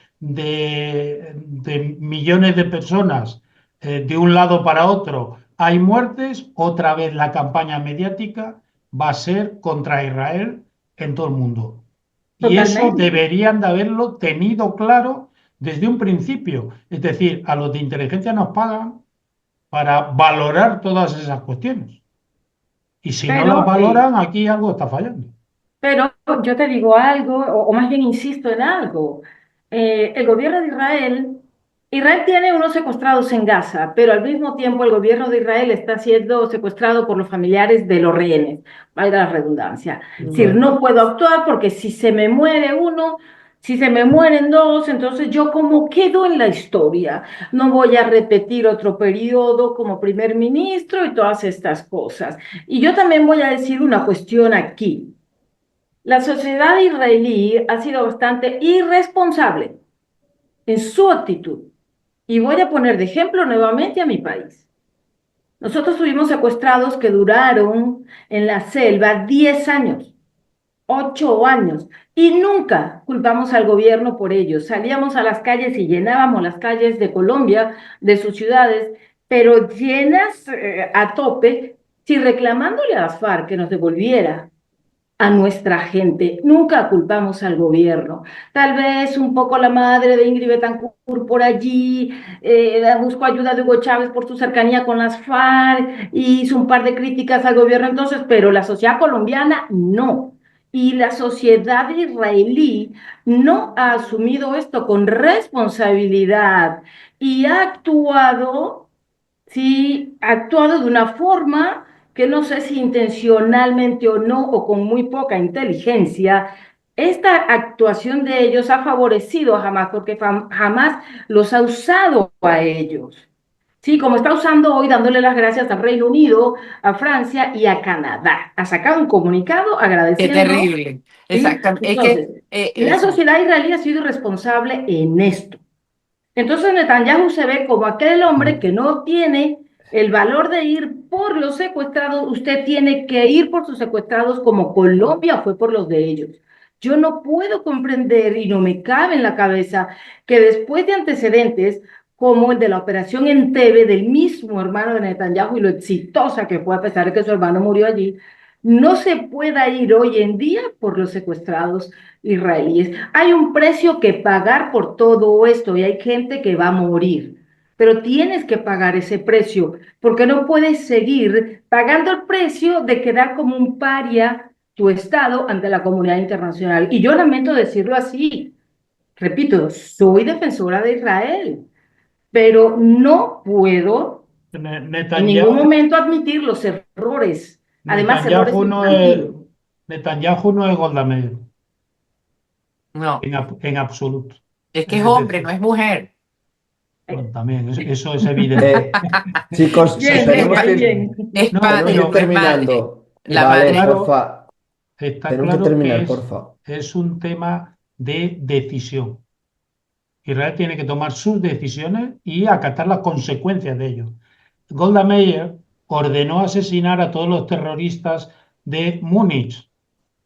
millones de personas de un lado para otro, hay muertes, otra vez la campaña mediática va a ser contra Israel en todo el mundo. Y eso totalmente. deberían de haberlo tenido claro desde un principio. Es decir, a los de inteligencia nos pagan para valorar todas esas cuestiones. Y si no las Pero, valoran, aquí algo está fallando. pero yo te digo algo, o más bien insisto en algo. el gobierno de Israel tiene unos secuestrados en Gaza, pero al mismo tiempo el gobierno de Israel está siendo secuestrado por los familiares de los rehenes, valga la redundancia. Es decir, Claro. no puedo actuar porque si se me muere uno, si se me mueren dos, entonces yo como quedo en la historia. No voy a repetir otro periodo como primer ministro y todas estas cosas. Y yo también voy a decir una cuestión aquí. La sociedad israelí ha sido bastante irresponsable en su actitud. Y voy a poner de ejemplo nuevamente a mi país. Nosotros tuvimos secuestrados que duraron en la selva 10 años, 8 años, y nunca culpamos al gobierno por ello. Salíamos a las calles y llenábamos las calles de Colombia, de sus ciudades, pero llenas a tope, si reclamándole a las FARC que nos devolviera a nuestra gente. Nunca culpamos al gobierno. Tal vez un poco la madre de Ingrid Betancourt por allí buscó ayuda de Hugo Chávez por su cercanía con las FARC y hizo un par de críticas al gobierno entonces, pero la sociedad colombiana no. Y la sociedad israelí no ha asumido esto con responsabilidad y ha actuado, sí, ha actuado de una forma que no sé si intencionalmente o no, o con muy poca inteligencia. Esta actuación de ellos ha favorecido a Hamas porque Hamas los ha usado a ellos. Sí, como está usando hoy, dándole las gracias al Reino Unido, a Francia y a Canadá. Ha sacado un comunicado Qué agradeciendo, terrible. ¿sí? Exactamente. Es Entonces, que la eso. sociedad israelí ha sido irresponsable en esto. Entonces Netanyahu se ve como aquel hombre que no tiene el valor de ir por los secuestrados. Usted tiene que ir por sus secuestrados como Colombia fue por los de ellos. Yo no puedo comprender y no me cabe en la cabeza que después de antecedentes como el de la operación Entebbe del mismo hermano de Netanyahu y lo exitosa que fue a pesar de que su hermano murió allí, no se pueda ir hoy en día por los secuestrados israelíes. Hay un precio que pagar por todo esto y hay gente que va a morir, pero tienes que pagar ese precio porque no puedes seguir pagando el precio de quedar como un paria tu Estado ante la comunidad internacional. Y yo lamento decirlo así, repito, soy defensora de Israel, pero no puedo en ningún Netanyahu, momento admitir los errores, además errores Netanyahu no es, infantiles. Netanyahu no es Golda Meir, No, en absoluto. es que es Es hombre, no decir, es mujer. bueno, también eso es evidente. Eh, chicos, Bien, bien, tenemos que ahí ir, bien. Es No, tenemos que ir padre, es pero madre. terminando. La está Vale, madre. claro, porfa. está Tenemos que claro que terminar, porfa. es un tema de decisión. Israel tiene que tomar sus decisiones y acatar las consecuencias de ello. Golda Meir ordenó asesinar a todos los terroristas de Múnich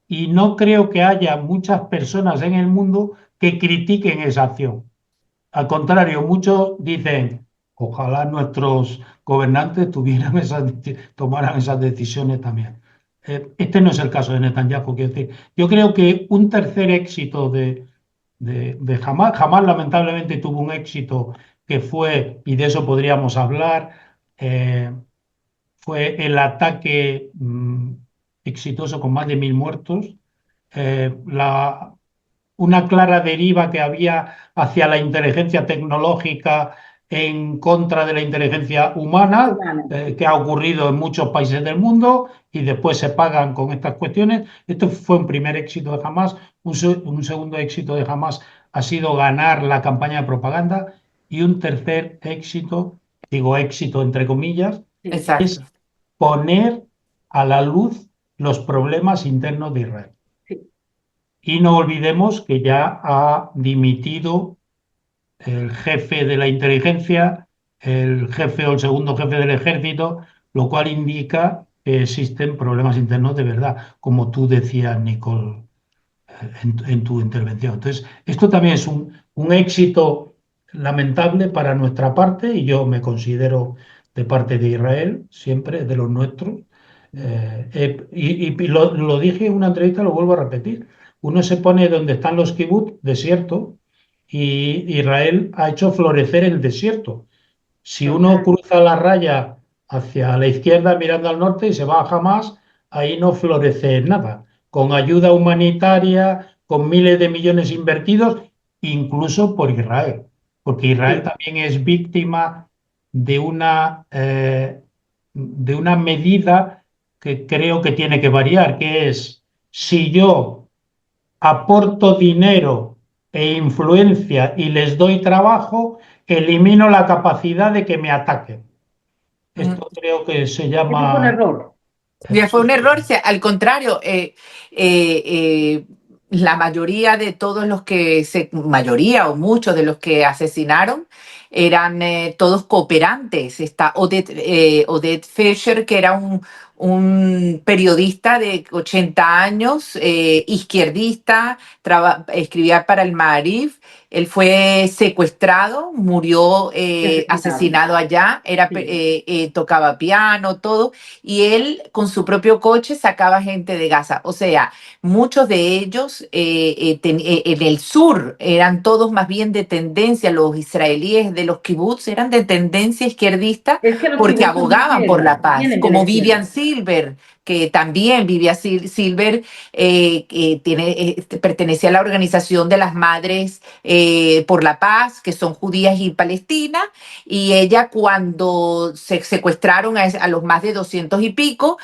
y no creo que haya muchas personas en el mundo que critiquen esa acción. Al contrario, muchos dicen, ojalá nuestros gobernantes tomaran esas decisiones también. Este no es el caso de Netanyahu. Quiero decir, yo creo que un tercer éxito de Hamas, Hamas lamentablemente tuvo un éxito que fue, y de eso podríamos hablar, eh, fue el ataque exitoso con más de 1.000 muertos, una clara deriva que había hacia la inteligencia tecnológica en contra de la inteligencia humana, Humana. que ha ocurrido en muchos países del mundo y después se pagan con estas cuestiones. Esto fue un primer éxito de Hamas. Un segundo éxito de Hamas ha sido ganar la campaña de propaganda y un tercer éxito, digo éxito entre comillas, Sí, Exacto. es poner a la luz los problemas internos de Israel. sí. Y no olvidemos que ya ha dimitido el jefe de la inteligencia, el jefe o el segundo jefe del ejército, lo cual indica que existen problemas internos de verdad, como tú decías, Nicole, en tu intervención. Entonces, esto también es un éxito lamentable para nuestra parte, y yo me considero de parte de Israel, siempre de los nuestros. Y lo dije en una entrevista, lo vuelvo a repetir. Uno se pone donde están los kibbutz, desierto, y Israel ha hecho florecer el desierto. Si uno Total. cruza la raya hacia la izquierda mirando al norte y se va a Hamas, ahí no florece nada. Con ayuda humanitaria, con miles de millones invertidos incluso por Israel, porque Israel Sí. también es víctima de una medida que creo que tiene que variar, que es si yo aporto dinero e influencia y les doy trabajo, elimino la capacidad de que me ataquen. Mm. Esto creo que se Eso fue un llama... error. Ya fue un error, al contrario, eh, eh, la mayoría de todos los mayoría o muchos de los que asesinaron eran todos cooperantes. Está Oded Fischer, que era un periodista de 80 años, izquierdista, escribía para el Maarif. Él fue secuestrado, murió Y asesinado. asesinado allá, Sí. tocaba piano, todo, y él con su propio coche sacaba gente de Gaza. O sea, muchos de ellos en el sur eran todos más bien de tendencia, los israelíes de los kibbutz eran de tendencia izquierdista Es que los porque kibbutz son de abogaban por la izquierda, paz, vienen de la como izquierda. Vivian Silver, que también Silver pertenece a la Organización de las Madres por la Paz, que son judías y palestinas, y ella cuando se secuestraron a los más de 200 y pico,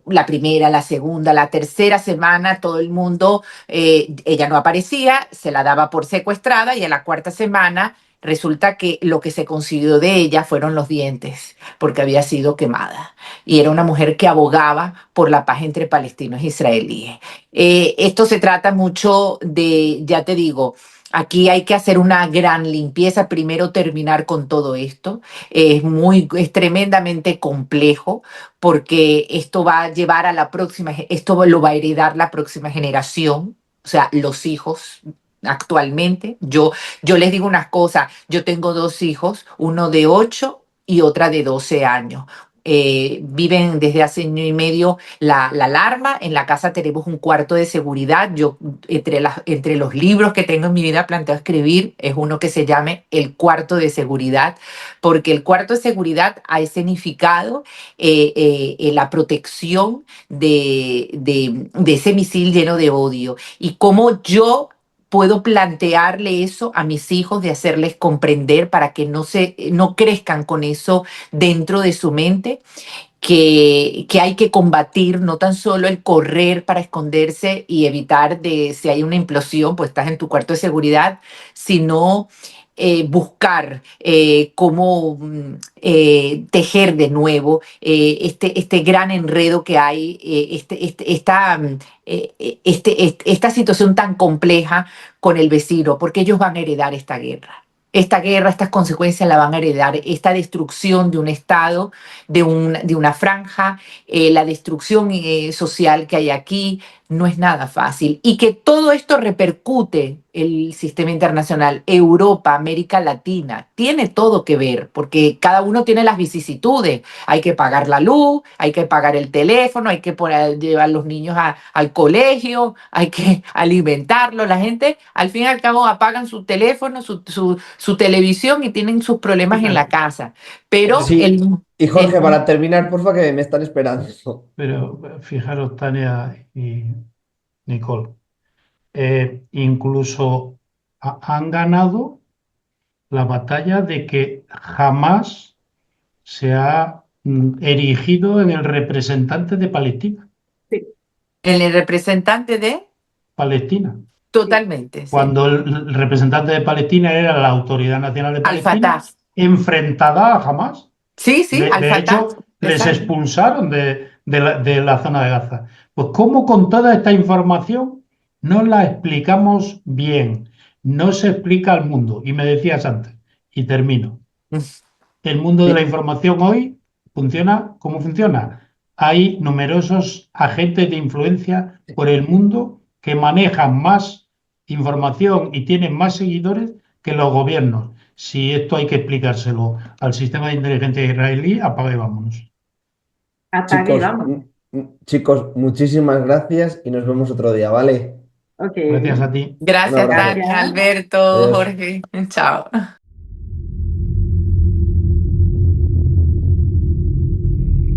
la primera, la segunda, la tercera semana, todo el mundo, ella no aparecía, se la daba por secuestrada y a la cuarta semana resulta que lo que se consiguió de ella fueron los dientes, porque había sido quemada. Y era una mujer que abogaba por la paz entre palestinos e israelíes. Esto se trata mucho de, ya te digo, aquí hay que hacer una gran limpieza, primero terminar con todo esto. Es tremendamente complejo porque esto va a llevar a la próxima, esto lo va a heredar la próxima generación, o sea, los hijos. Actualmente, yo les digo unas cosas, yo tengo dos hijos, uno de 8 y otra de 12 años. Viven desde hace año y medio la alarma. En la casa tenemos un cuarto de seguridad. Yo, entre los libros que tengo en mi vida planteado escribir, es uno que se llame El cuarto de seguridad, porque el cuarto de seguridad ha escenificado la protección de ese misil lleno de odio y cómo yo puedo plantearle eso a mis hijos, de hacerles comprender para que no crezcan con eso dentro de su mente, que hay que combatir no tan solo el correr para esconderse y evitar de si hay una implosión, pues estás en tu cuarto de seguridad, sino buscar cómo tejer de nuevo este gran enredo que hay, esta situación tan compleja con el vecino, porque ellos van a heredar esta guerra. Esta guerra, estas consecuencias la van a heredar, esta destrucción de un Estado, de una franja, la destrucción social que hay aquí, no es nada fácil. Y que todo esto repercute el sistema internacional, Europa, América Latina, tiene todo que ver, porque cada uno tiene las vicisitudes. Hay que pagar la luz, hay que pagar el teléfono, hay que llevar los niños al colegio, hay que alimentarlos. La gente, al fin y al cabo, apagan su teléfono, su televisión y tienen sus problemas en la Exacto. casa. Pero Sí, y el Jorge, para terminar, porfa, que me están esperando. Pero fijaros, Tania y Nicole, incluso han ganado la batalla de que jamás se ha erigido en el representante de Palestina. Sí, el representante de... Palestina. sí. Totalmente, sí. Cuando el representante de Palestina era la Autoridad Nacional de Palestina, Al-Fatah. enfrentada a Hamas. Sí, sí, De Al-Fatah. hecho, les Exacto. expulsaron de la zona de Gaza. Pues cómo con toda esta información no la explicamos bien, no se explica al mundo. Y me decías antes, y termino, el mundo de la Sí, información hoy funciona como funciona. Hay numerosos agentes de influencia por el mundo que manejan más información y tienen más seguidores que los gobiernos. Si esto hay que explicárselo al sistema de inteligencia israelí, apaga y vámonos. Ataque, chicos, vamos. chicos, muchísimas gracias y nos vemos otro día, ¿vale? Ok. Gracias a ti. Un Gracias, abrazo. Tania, Gracias. Alberto, Adiós. Jorge. Chao.